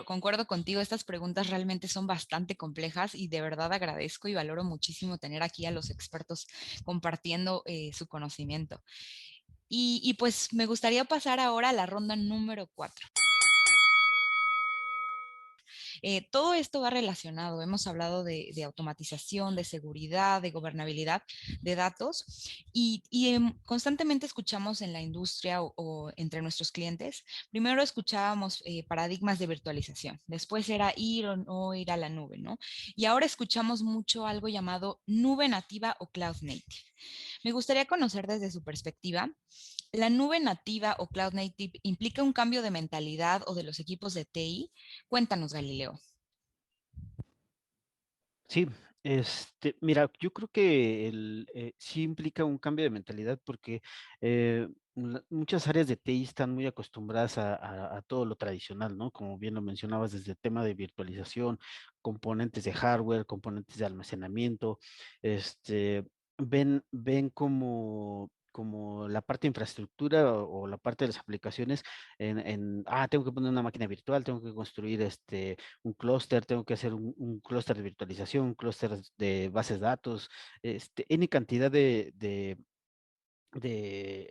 concuerdo contigo, estas preguntas realmente son bastante complejas y de verdad agradezco y valoro muchísimo tener aquí a los expertos compartiendo su conocimiento. Y pues me gustaría pasar ahora a la ronda número 4. Todo esto va relacionado. Hemos hablado de automatización, de seguridad, de gobernabilidad de datos y constantemente escuchamos en la industria o entre nuestros clientes. Primero escuchábamos paradigmas de virtualización, después era ir o no ir a la nube, ¿no? Y ahora escuchamos mucho algo llamado nube nativa o cloud native. Me gustaría conocer desde su perspectiva, ¿la nube nativa o cloud native implica un cambio de mentalidad o de los equipos de TI? Cuéntanos, Galileo. Sí, mira, yo creo que sí implica un cambio de mentalidad porque muchas áreas de TI están muy acostumbradas a todo lo tradicional, ¿no? Como bien lo mencionabas, desde el tema de virtualización, componentes de hardware, componentes de almacenamiento, este, ven como la parte de infraestructura o la parte de las aplicaciones tengo que poner una máquina virtual, tengo que construir un clúster, tengo que hacer un clúster de virtualización, un clúster de bases de datos, N cantidad de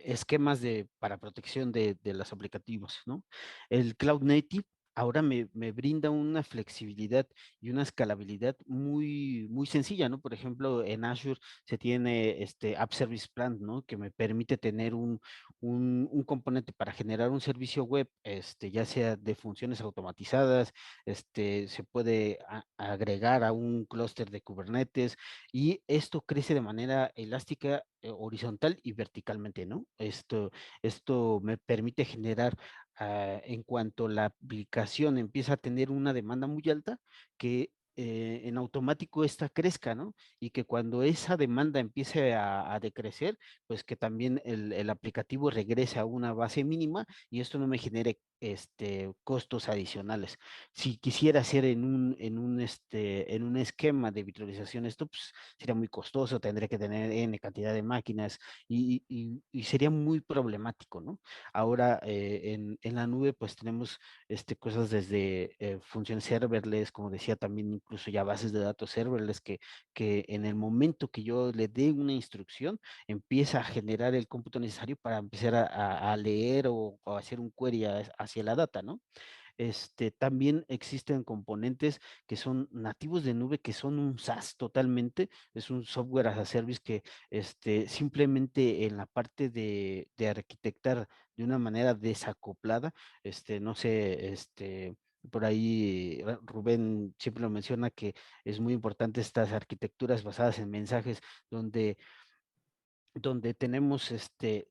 esquemas para protección de los aplicativos, ¿no? El Cloud Native ahora me brinda una flexibilidad y una escalabilidad muy sencilla, ¿no? Por ejemplo, en Azure se tiene este App Service Plan, ¿no? Que me permite tener un componente para generar un servicio web, ya sea de funciones automatizadas, se puede agregar a un clúster de Kubernetes y esto crece de manera elástica, horizontal y verticalmente, ¿no? Esto me permite generar, en cuanto la aplicación empieza a tener una demanda muy alta, que en automático esta crezca, ¿no? Y que cuando esa demanda empiece a decrecer, pues que también el aplicativo regrese a una base mínima y esto no me genere costos adicionales. Si quisiera hacer en un esquema de virtualización esto, pues sería muy costoso, tendría que tener N cantidad de máquinas y sería muy problemático, ¿no? Ahora en la nube pues tenemos cosas desde funciones serverless, como decía también, incluso ya bases de datos serverless que en el momento que yo le dé una instrucción, empieza a generar el cómputo necesario para empezar a leer o hacer un query hacia la data, ¿no? También existen componentes que son nativos de nube, que son un SaaS totalmente, es un software as a service que simplemente en la parte de arquitectar de una manera desacoplada, no sé, por ahí Rubén siempre lo menciona que es muy importante estas arquitecturas basadas en mensajes donde tenemos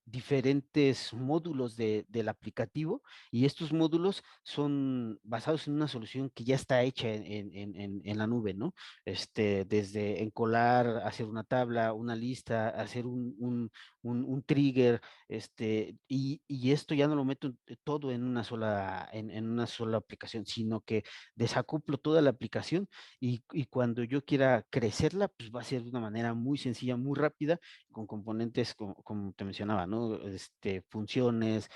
diferentes módulos del aplicativo y estos módulos son basados en una solución que ya está hecha en la nube, ¿no? Desde encolar, hacer una tabla, una lista, hacer un trigger, y esto ya no lo meto todo en una sola aplicación, sino que desacoplo toda la aplicación y cuando yo quiera crecerla, pues va a ser de una manera muy sencilla, muy rápida con componentes como te mencionaba, ¿no? Funciones,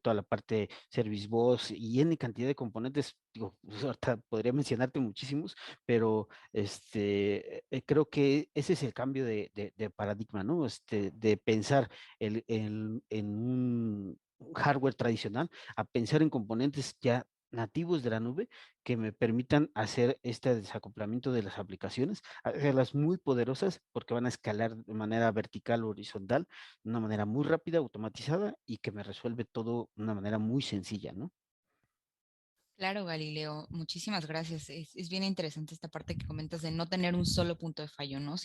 toda la parte Service Bus y N cantidad de componentes, digo, pues, ahorita podría mencionarte muchísimos, pero creo que ese es el cambio de paradigma, ¿no? De pensar en un hardware tradicional a pensar en componentes ya nativos de la nube que me permitan hacer este desacoplamiento de las aplicaciones, hacerlas muy poderosas porque van a escalar de manera vertical o horizontal, de una manera muy rápida, automatizada y que me resuelve todo de una manera muy sencilla, ¿no? Claro, Galileo, muchísimas gracias. Es bien interesante esta parte que comentas de no tener un solo punto de fallo, ¿no?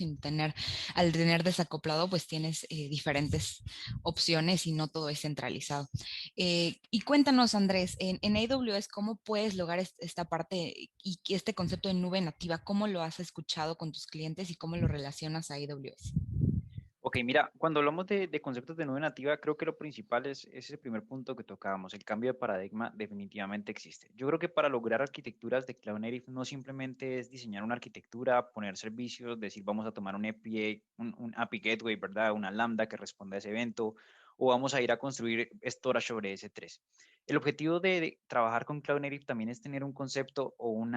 Al tener desacoplado, pues tienes diferentes opciones y no todo es centralizado. Y cuéntanos, Andrés, en AWS, ¿cómo puedes lograr esta parte y que este concepto de nube nativa, cómo lo has escuchado con tus clientes y cómo lo relacionas a AWS? Ok, mira, cuando hablamos de conceptos de nube nativa, creo que lo principal es ese primer punto que tocábamos, el cambio de paradigma definitivamente existe. Yo creo que para lograr arquitecturas de Cloud Native no simplemente es diseñar una arquitectura, poner servicios, decir vamos a tomar un API, un API Gateway, ¿verdad? Una Lambda que responda a ese evento, o vamos a ir a construir storage sobre S3. El objetivo de trabajar con Cloud Native también es tener un concepto o un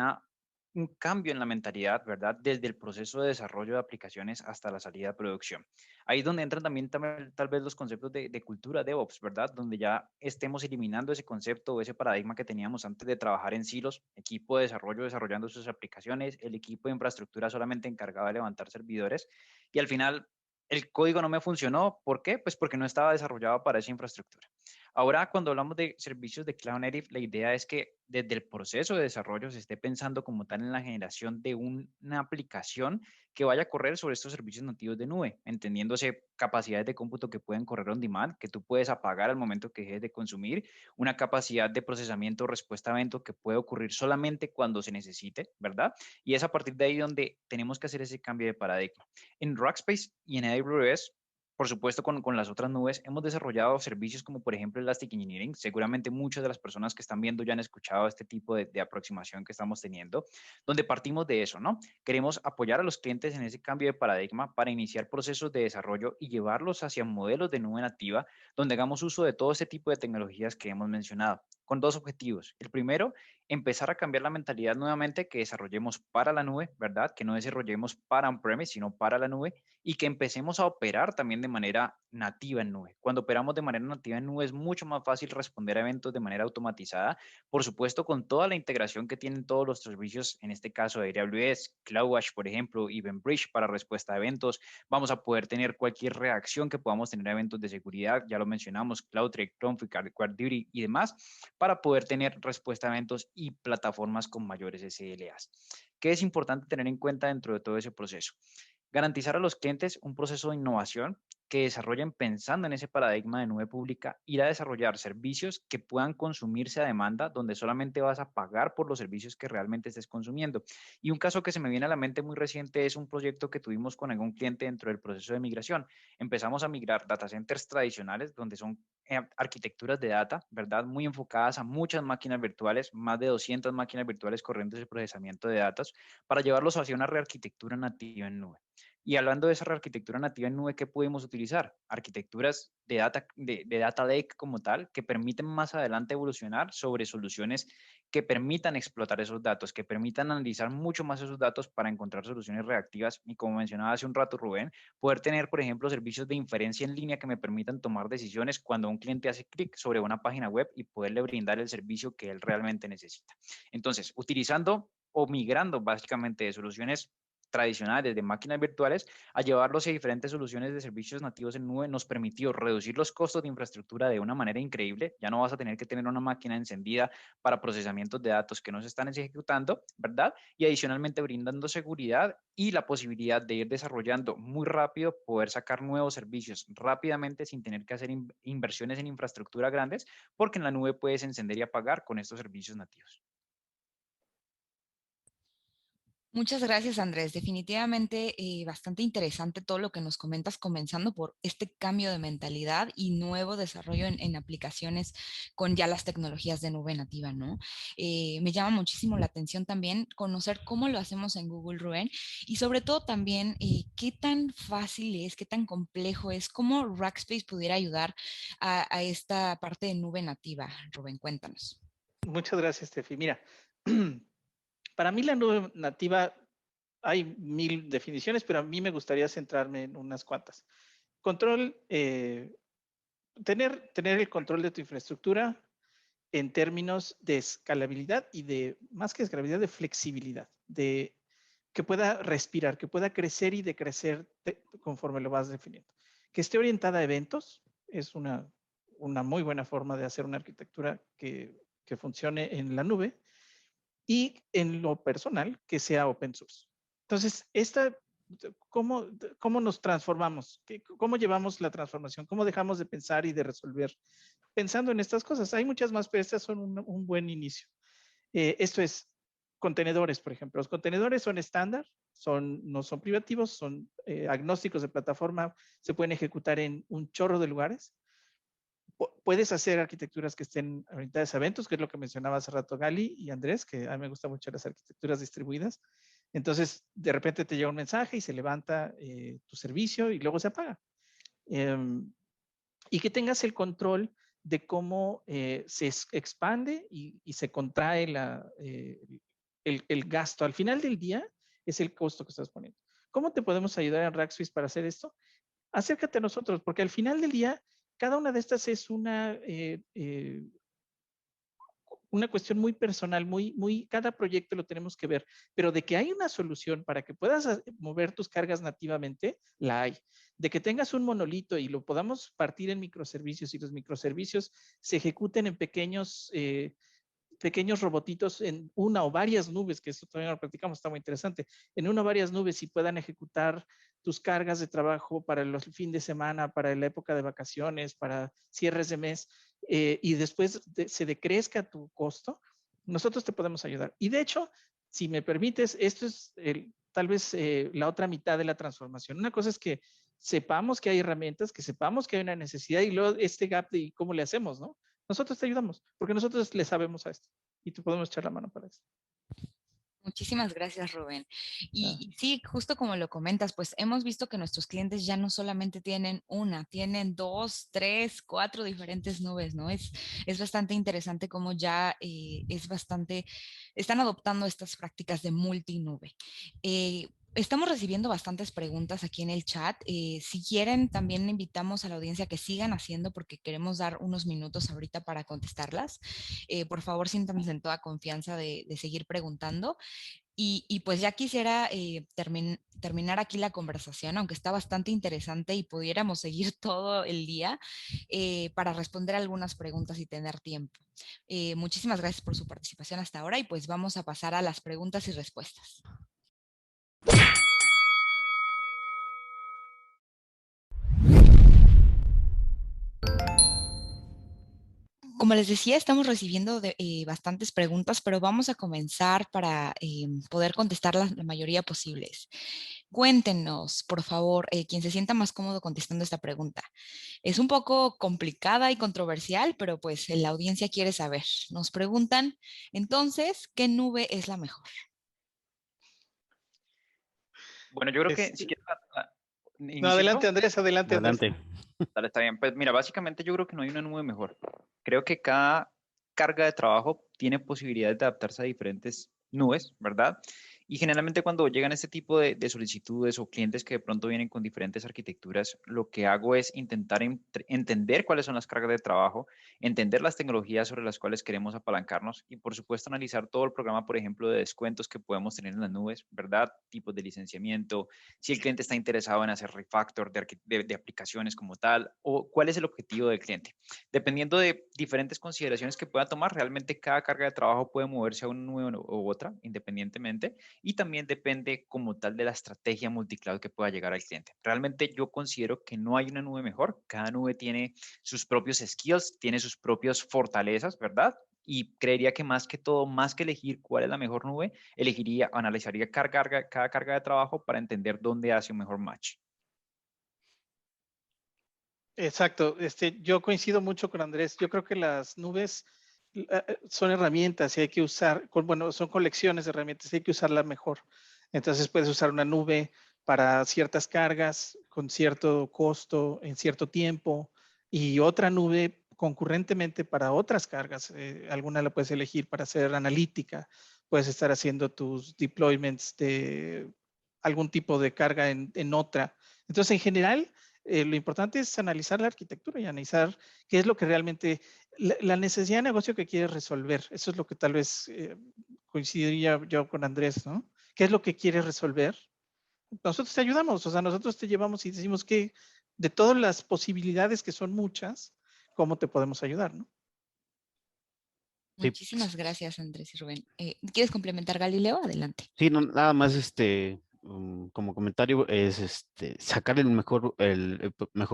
cambio en la mentalidad, ¿verdad? Desde el proceso de desarrollo de aplicaciones hasta la salida de producción. Ahí es donde entran también tal vez los conceptos de cultura DevOps, ¿verdad? Donde ya estemos eliminando ese concepto o ese paradigma que teníamos antes de trabajar en silos, equipo de desarrollo desarrollando sus aplicaciones, el equipo de infraestructura solamente encargado de levantar servidores y al final el código no me funcionó. ¿Por qué? Pues porque no estaba desarrollado para esa infraestructura. Ahora, cuando hablamos de servicios de Cloud Native, la idea es que desde el proceso de desarrollo se esté pensando como tal en la generación de una aplicación que vaya a correr sobre estos servicios nativos de nube, entendiéndose capacidades de cómputo que pueden correr on demand, que tú puedes apagar al momento que dejes de consumir, una capacidad de procesamiento o respuesta a evento que puede ocurrir solamente cuando se necesite, ¿verdad? Y es a partir de ahí donde tenemos que hacer ese cambio de paradigma. En Rackspace y en AWS, por supuesto, con las otras nubes, hemos desarrollado servicios como, por ejemplo, Elastic Engineering. Seguramente muchas de las personas que están viendo ya han escuchado este tipo de aproximación que estamos teniendo, donde partimos de eso, ¿no? Queremos apoyar a los clientes en ese cambio de paradigma para iniciar procesos de desarrollo y llevarlos hacia modelos de nube nativa, donde hagamos uso de todo este tipo de tecnologías que hemos mencionado, con dos objetivos. El primero, empezar a cambiar la mentalidad nuevamente, que desarrollemos para la nube, ¿verdad? Que no desarrollemos para on-premise, sino para la nube, y que empecemos a operar también de manera nativa en nube. Cuando operamos de manera nativa en nube es mucho más fácil responder a eventos de manera automatizada, por supuesto con toda la integración que tienen todos los servicios, en este caso de AWS, CloudWatch, por ejemplo, EventBridge para respuesta a eventos. Vamos a poder tener cualquier reacción que podamos tener a eventos de seguridad, ya lo mencionamos, CloudTrack, Config, GuardDuty y demás, para poder tener respuesta a eventos y plataformas con mayores SLAs. ¿Qué es importante tener en cuenta dentro de todo ese proceso? Garantizar a los clientes un proceso de innovación que desarrollen pensando en ese paradigma de nube pública, ir a desarrollar servicios que puedan consumirse a demanda, donde solamente vas a pagar por los servicios que realmente estés consumiendo. Y un caso que se me viene a la mente muy reciente es un proyecto que tuvimos con algún cliente dentro del proceso de migración. Empezamos a migrar data centers tradicionales, donde son arquitecturas de data, ¿verdad? Muy enfocadas a muchas máquinas virtuales, más de 200 máquinas virtuales corrientes de procesamiento de datos, para llevarlos hacia una rearquitectura nativa en nube. Y hablando de esa arquitectura nativa en nube, ¿qué pudimos utilizar? Arquitecturas de data lake como tal, que permiten más adelante evolucionar sobre soluciones que permitan explotar esos datos, que permitan analizar mucho más esos datos para encontrar soluciones reactivas. Y como mencionaba hace un rato Rubén, poder tener, por ejemplo, servicios de inferencia en línea que me permitan tomar decisiones cuando un cliente hace clic sobre una página web y poderle brindar el servicio que él realmente necesita. Entonces, utilizando o migrando básicamente de soluciones tradicionales de máquinas virtuales a llevarlos a diferentes soluciones de servicios nativos en nube nos permitió reducir los costos de infraestructura de una manera increíble. Ya no vas a tener que tener una máquina encendida para procesamientos de datos que no se están ejecutando, ¿verdad? Y adicionalmente brindando seguridad y la posibilidad de ir desarrollando muy rápido, poder sacar nuevos servicios rápidamente sin tener que hacer inversiones en infraestructura grandes, porque en la nube puedes encender y apagar con estos servicios nativos. Muchas gracias, Andrés. Definitivamente bastante interesante todo lo que nos comentas, comenzando por este cambio de mentalidad y nuevo desarrollo en aplicaciones con ya las tecnologías de nube nativa, ¿no? Me llama muchísimo la atención también conocer cómo lo hacemos en Google, Rubén, y sobre todo también qué tan fácil es, qué tan complejo es, cómo Rackspace pudiera ayudar a esta parte de nube nativa. Rubén, cuéntanos. Muchas gracias, Tefi. Mira, para mí la nube nativa, hay mil definiciones, pero a mí me gustaría centrarme en unas cuantas. Control, tener el control de tu infraestructura en términos de escalabilidad y de, más que escalabilidad, de flexibilidad, de que pueda respirar, que pueda crecer y decrecer conforme lo vas definiendo. Que esté orientada a eventos es una muy buena forma de hacer una arquitectura que que funcione en la nube, y en lo personal, que sea open source. Entonces, ¿cómo nos transformamos? ¿Cómo llevamos la transformación? ¿Cómo dejamos de pensar y de resolver pensando en estas cosas? Hay muchas más, pero estas son un buen inicio. Esto es contenedores, por ejemplo. Los contenedores son estándar, no son privativos, son agnósticos de plataforma, se pueden ejecutar en un chorro de lugares. Puedes hacer arquitecturas que estén orientadas a eventos, que es lo que mencionaba hace rato Gali y Andrés, que a mí me gustan mucho las arquitecturas distribuidas. Entonces, de repente te llega un mensaje y se levanta tu servicio y luego se apaga. Y que tengas el control de cómo se expande y se contrae el gasto. Al final del día es el costo que estás poniendo. ¿Cómo te podemos ayudar en Rackspace para hacer esto? Acércate a nosotros, porque al final del día, cada una de estas es una cuestión muy personal, cada proyecto lo tenemos que ver, pero de que hay una solución para que puedas mover tus cargas nativamente, la hay. De que tengas un monolito y lo podamos partir en microservicios y los microservicios se ejecuten en pequeños robotitos en una o varias nubes, que esto también lo platicamos, está muy interesante, en una o varias nubes y puedan ejecutar tus cargas de trabajo para el fin de semana, para la época de vacaciones, para cierres de mes, y después se decrezca tu costo, nosotros te podemos ayudar. Y de hecho, si me permites, esto es tal vez la otra mitad de la transformación. Una cosa es que sepamos que hay herramientas, que sepamos que hay una necesidad y luego este gap de cómo le hacemos, ¿no? Nosotros te ayudamos, porque nosotros le sabemos a esto y te podemos echar la mano para eso. Muchísimas gracias, Rubén. Ah. Y sí, justo como lo comentas, pues hemos visto que nuestros clientes ya no solamente tienen una, tienen 2, 3, 4 diferentes nubes, ¿no? Es bastante interesante cómo ya están adoptando estas prácticas de multinube. Estamos recibiendo bastantes preguntas aquí en el chat. Si quieren, también invitamos a la audiencia que sigan haciendo porque queremos dar unos minutos ahorita para contestarlas. Por favor, siéntanse en toda confianza de seguir preguntando. Y pues ya quisiera terminar aquí la conversación, aunque está bastante interesante y pudiéramos seguir todo el día para responder algunas preguntas y tener tiempo. Muchísimas gracias por su participación hasta ahora y pues vamos a pasar a las preguntas y respuestas. Como les decía, estamos recibiendo bastantes preguntas, pero vamos a comenzar para poder contestar la mayoría posibles. Cuéntenos, por favor, quien se sienta más cómodo contestando esta pregunta. Es un poco complicada y controversial, pero pues la audiencia quiere saber. Nos preguntan, entonces, ¿qué nube es la mejor? Bueno, yo creo que si quieres, No, adelante, Andrés, adelante. Adelante. Dale, está bien. Pues mira, básicamente yo creo que no hay una nube mejor. Creo que cada carga de trabajo tiene posibilidades de adaptarse a diferentes nubes, ¿verdad? Y generalmente cuando llegan este tipo de solicitudes o clientes que de pronto vienen con diferentes arquitecturas, lo que hago es intentar entender cuáles son las cargas de trabajo, entender las tecnologías sobre las cuales queremos apalancarnos y por supuesto analizar todo el programa, por ejemplo, de descuentos que podemos tener en las nubes, ¿verdad? Tipos de licenciamiento, si el cliente está interesado en hacer refactor de aplicaciones como tal, o cuál es el objetivo del cliente. Dependiendo de diferentes consideraciones que pueda tomar, realmente cada carga de trabajo puede moverse a una nube u otra, independientemente, y también depende como tal de la estrategia multicloud que pueda llegar al cliente. Realmente yo considero que no hay una nube mejor, cada nube tiene sus propios skills, tiene sus propias fortalezas, ¿verdad? Y creería que más que todo, más que elegir cuál es la mejor nube, analizaría cada carga de trabajo para entender dónde hace un mejor match. Exacto. Yo coincido mucho con Andrés. Yo creo que las nubes son herramientas y hay que usar, son colecciones de herramientas y hay que usarla mejor. Entonces puedes usar una nube para ciertas cargas con cierto costo en cierto tiempo y otra nube concurrentemente para otras cargas. Alguna la puedes elegir para hacer analítica. Puedes estar haciendo tus deployments de algún tipo de carga en otra. Entonces, en general, lo importante es analizar la arquitectura y analizar qué es lo que realmente, la necesidad de negocio que quieres resolver. Eso es lo que tal vez coincidiría yo con Andrés, ¿no? ¿Qué es lo que quieres resolver? Nosotros te ayudamos, o sea, nosotros te llevamos y decimos que de todas las posibilidades que son muchas, ¿cómo te podemos ayudar, no? Sí, Muchísimas gracias, Andrés y Rubén. ¿Quieres complementar, Galileo? Adelante. sí, nada más como comentario es sacar el mejor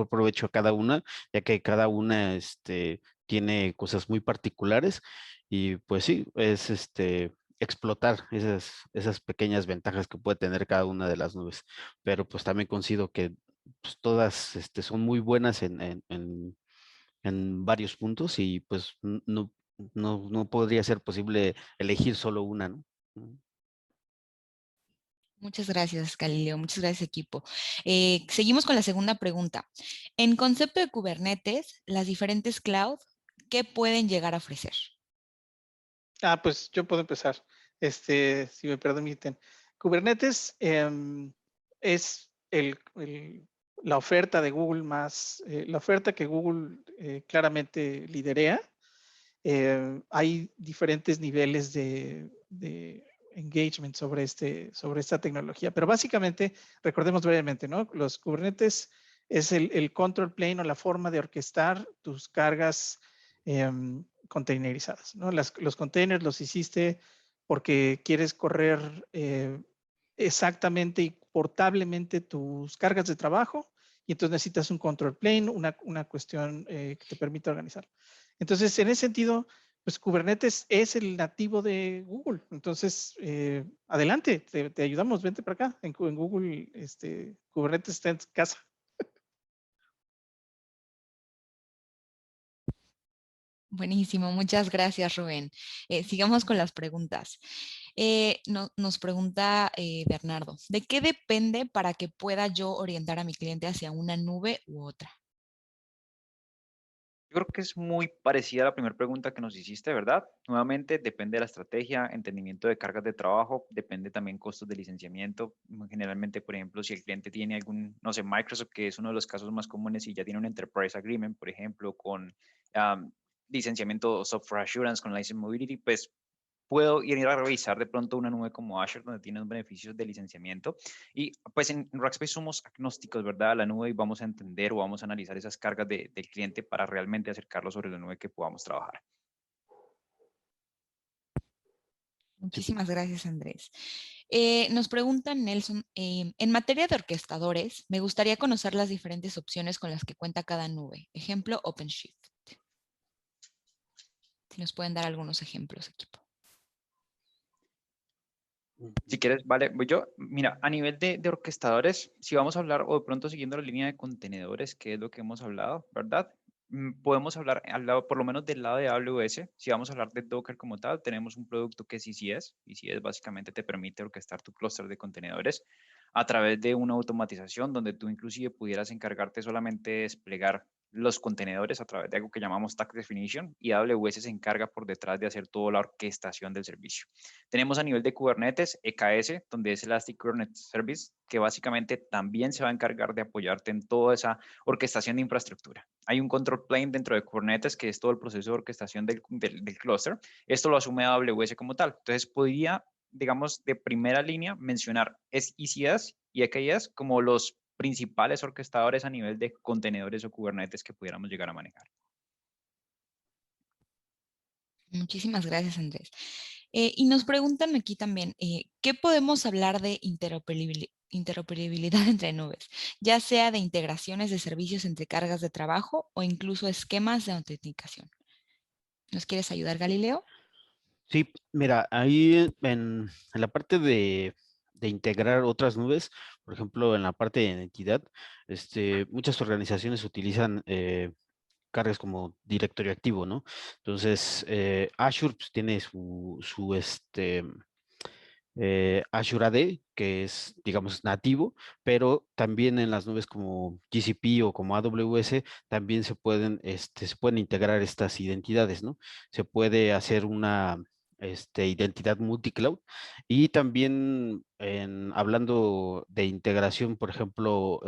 provecho a cada una, ya que cada una tiene cosas muy particulares y pues sí, es explotar esas pequeñas ventajas que puede tener cada una de las nubes. Pero pues también considero que pues, todas son muy buenas en varios puntos y pues no podría ser posible elegir solo una, ¿no? Muchas gracias, Galileo. Muchas gracias, equipo. Seguimos con la segunda pregunta. En concepto de Kubernetes, las diferentes cloud, ¿qué pueden llegar a ofrecer? Pues yo puedo empezar, si me permiten. Kubernetes es la oferta de Google la oferta que Google claramente liderea. Hay diferentes niveles de engagement sobre esta tecnología, pero básicamente, recordemos brevemente, ¿no? Los Kubernetes es el control plane o la forma de orquestar tus cargas containerizadas, ¿no? Los containers los hiciste porque quieres correr exactamente y portablemente tus cargas de trabajo y entonces necesitas un control plane, una cuestión que te permita organizar. Entonces, en ese sentido, pues Kubernetes es el nativo de Google. Entonces, adelante, te ayudamos, vente para acá. En Google, Kubernetes está en casa. Buenísimo, muchas gracias, Rubén. Sigamos con las preguntas. Nos pregunta Bernardo, ¿de qué depende para que pueda yo orientar a mi cliente hacia una nube u otra? Yo creo que es muy parecida a la primera pregunta que nos hiciste, ¿verdad? Nuevamente, depende de la estrategia, entendimiento de cargas de trabajo, depende también costos de licenciamiento. Generalmente, por ejemplo, si el cliente tiene algún, no sé, Microsoft, que es uno de los casos más comunes y ya tiene un Enterprise Agreement, por ejemplo, con licenciamiento Software Assurance, con License Mobility, pues puedo ir a revisar de pronto una nube como Azure donde tiene los beneficios de licenciamiento. Y pues en Rackspace somos agnósticos, ¿verdad? A la nube y vamos a entender o vamos a analizar esas cargas del cliente para realmente acercarlo sobre la nube que podamos trabajar. Sí. Muchísimas gracias, Andrés. Nos pregunta Nelson, en materia de orquestadores, me gustaría conocer las diferentes opciones con las que cuenta cada nube. Ejemplo, OpenShift. Si nos pueden dar algunos ejemplos, equipo. Si quieres, vale, voy yo. Mira, a nivel de orquestadores, si vamos a hablar o de pronto siguiendo la línea de contenedores, que es lo que hemos hablado, ¿verdad? Podemos hablar al lado, por lo menos del lado de AWS. Si vamos a hablar de Docker como tal, tenemos un producto que es ECS. ECS básicamente te permite orquestar tu clúster de contenedores a través de una automatización donde tú inclusive pudieras encargarte solamente de desplegar los contenedores a través de algo que llamamos Tag Definition y AWS se encarga por detrás de hacer toda la orquestación del servicio. Tenemos a nivel de Kubernetes, EKS, donde es Elastic Kubernetes Service, que básicamente también se va a encargar de apoyarte en toda esa orquestación de infraestructura. Hay un control plane dentro de Kubernetes, que es todo el proceso de orquestación del clúster. Esto lo asume AWS como tal. Entonces, podría, digamos, de primera línea mencionar ECS y EKS como los principales orquestadores a nivel de contenedores o Kubernetes que pudiéramos llegar a manejar. Muchísimas gracias, Andrés. Y nos preguntan aquí también, ¿qué podemos hablar de interoperabilidad entre nubes? Ya sea de integraciones de servicios entre cargas de trabajo o incluso esquemas de autenticación. ¿Nos quieres ayudar, Galileo? Sí, mira, ahí en la parte de integrar otras nubes, por ejemplo, en la parte de identidad, muchas organizaciones utilizan cargas como directorio activo, ¿no? Entonces, Azure pues, tiene Azure AD, que es, digamos, nativo, pero también en las nubes como GCP o como AWS, también se pueden integrar estas identidades, ¿no? Se puede hacer una identidad multicloud y también hablando de integración, por ejemplo,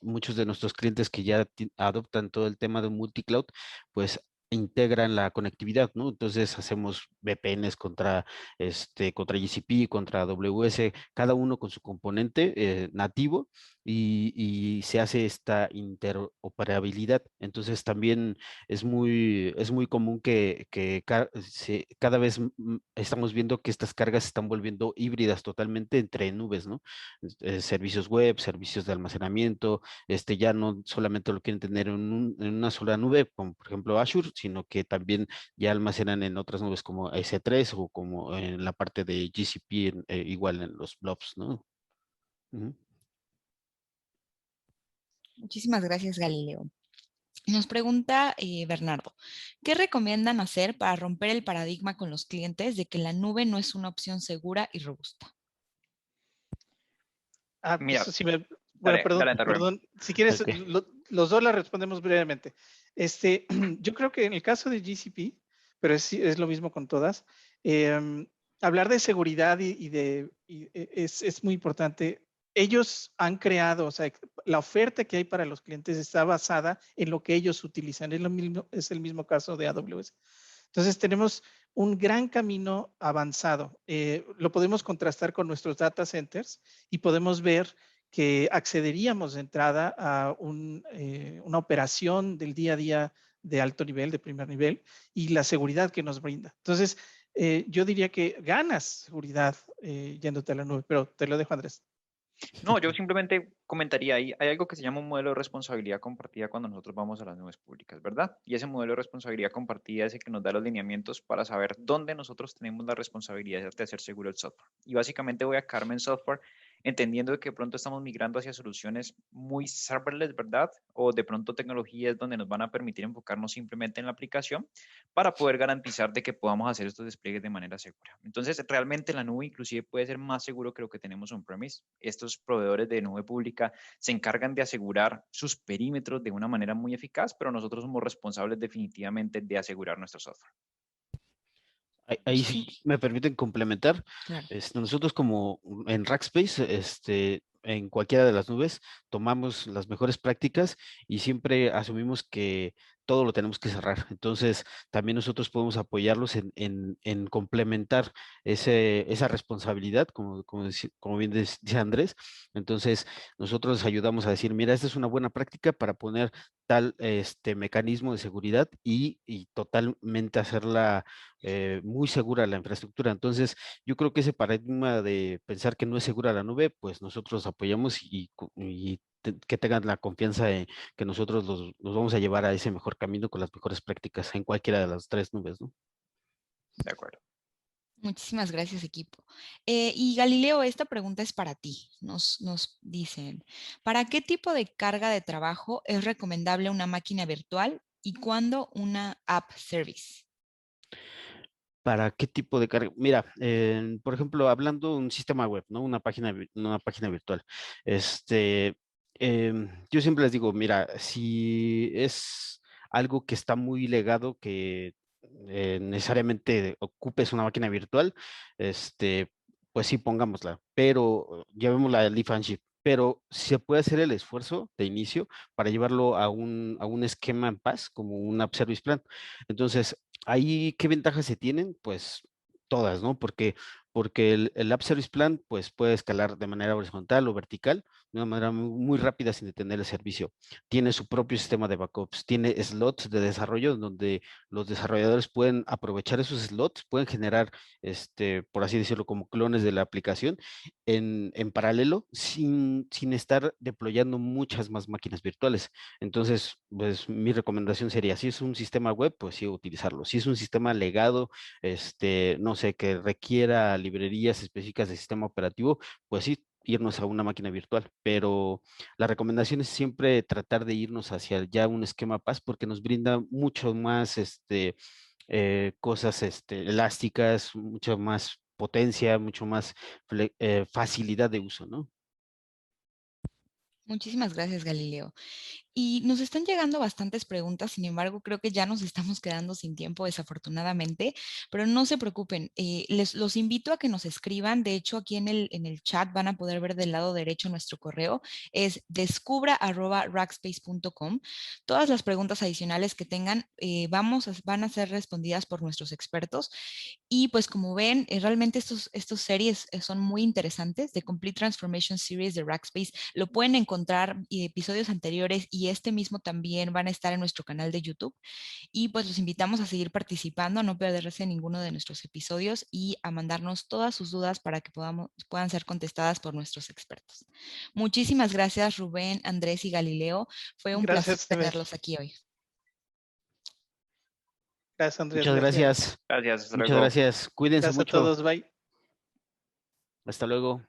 muchos de nuestros clientes que ya adoptan todo el tema de multicloud, pues integran la conectividad, ¿no? Entonces hacemos VPNs contra GCP, contra AWS, cada uno con su componente nativo y se hace esta interoperabilidad. Entonces también es muy común que cada vez estamos viendo que estas cargas se están volviendo híbridas totalmente entre nubes, ¿no? Servicios web, servicios de almacenamiento, ya no solamente lo quieren tener en una sola nube, como por ejemplo Azure, sino que también ya almacenan en otras nubes como S3 o como en la parte de GCP, igual en los blobs, ¿no? Ujú. Muchísimas gracias, Galileo. Nos pregunta Bernardo, ¿qué recomiendan hacer para romper el paradigma con los clientes de que la nube no es una opción segura y robusta? Pues Mira, sí me, bueno, dale, dale, Rubén. perdón. Si quieres, Ok. los dos la respondemos brevemente. Yo creo que en el caso de GCP, pero es lo mismo con todas, hablar de seguridad es muy importante. Ellos han creado, o sea, la oferta que hay para los clientes está basada en lo que ellos utilizan. Es el mismo caso de AWS. Entonces tenemos un gran camino avanzado. Lo podemos contrastar con nuestros data centers y podemos ver que accederíamos de entrada a una operación del día a día de alto nivel, de primer nivel, y la seguridad que nos brinda. Entonces, yo diría que ganas seguridad yéndote a la nube, pero te lo dejo, Andrés. No, yo simplemente comentaría ahí, hay algo que se llama un modelo de responsabilidad compartida cuando nosotros vamos a las nubes públicas, ¿verdad? Y ese modelo de responsabilidad compartida es el que nos da los lineamientos para saber dónde nosotros tenemos la responsabilidad de hacer seguro el software. Y básicamente voy a quedarme en software entendiendo que de pronto estamos migrando hacia soluciones muy serverless, ¿verdad? O de pronto tecnologías donde nos van a permitir enfocarnos simplemente en la aplicación para poder garantizar de que podamos hacer estos despliegues de manera segura. Entonces, realmente la nube inclusive puede ser más seguro que lo que tenemos on-premise. Estos proveedores de nube pública se encargan de asegurar sus perímetros de una manera muy eficaz, pero nosotros somos responsables definitivamente de asegurar nuestro software. Ahí sí Sí, me permiten complementar. claro. Nosotros como en Rackspace, en cualquiera de las nubes, tomamos las mejores prácticas y siempre asumimos que todo lo tenemos que cerrar. Entonces, también nosotros podemos apoyarlos en complementar esa responsabilidad, como bien dice Andrés. Entonces, nosotros les ayudamos a decir, mira, esta es una buena práctica para poner tal mecanismo de seguridad y totalmente hacerla muy segura la infraestructura. Entonces, yo creo que ese paradigma de pensar que no es segura la nube, pues nosotros apoyamos que tengan la confianza de que nosotros los vamos a llevar a ese mejor camino con las mejores prácticas en cualquiera de las tres nubes, ¿no? De acuerdo. Muchísimas gracias, equipo. Y Galileo, esta pregunta es para ti. Nos dicen, ¿para qué tipo de carga de trabajo es recomendable una máquina virtual y cuándo una app service? ¿Para qué tipo de carga? Mira, por ejemplo, hablando de un sistema web, ¿no? Una página virtual. Este, yo siempre les digo, mira, si es algo que está muy legado, que necesariamente ocupes una máquina virtual, pues sí, pongámosla, pero llevémosla al lift and shift. Pero se puede hacer el esfuerzo de inicio para llevarlo a un esquema en paz, como un App Service Plan. Entonces, ahí, ¿qué ventajas se tienen? Pues todas, ¿no? Porque el App Service Plan, pues puede escalar de manera horizontal o vertical, de una manera muy rápida sin detener el servicio. Tiene su propio sistema de backups, tiene slots de desarrollo donde los desarrolladores pueden aprovechar esos slots, pueden generar, por así decirlo, como clones de la aplicación en paralelo sin estar deployando muchas más máquinas virtuales. Entonces, pues mi recomendación sería, si es un sistema web, pues sí, utilizarlo. Si es un sistema legado, no sé, que requiera librerías específicas de sistema operativo, pues sí, irnos a una máquina virtual. Pero la recomendación es siempre tratar de irnos hacia ya un esquema paz porque nos brinda mucho más, cosas, elásticas, mucho más potencia, mucho más facilidad de uso, ¿no? Muchísimas gracias, Galileo. Y nos están llegando bastantes preguntas, sin embargo, creo que ya nos estamos quedando sin tiempo, desafortunadamente, pero no se preocupen, los invito a que nos escriban. De hecho, aquí en el chat van a poder ver del lado derecho nuestro correo, es descubra@rackspace.com. Todas las preguntas adicionales que tengan van a ser respondidas por nuestros expertos. Y pues como ven, realmente estos series son muy interesantes. The Complete Transformation Series de Rackspace lo pueden encontrar, y episodios anteriores y este mismo también van a estar en nuestro canal de YouTube. Y pues los invitamos a seguir participando, a no perderse ninguno de nuestros episodios y a mandarnos todas sus dudas para que puedan ser contestadas por nuestros expertos. Muchísimas gracias, Rubén, Andrés y Galileo. Fue un placer Gracias, Esther. tenerlos aquí hoy. Gracias, Andrés. Muchas Gracias. gracias. Gracias, hasta Muchas luego. gracias. Cuídense Gracias a mucho. todos. Bye. Hasta luego.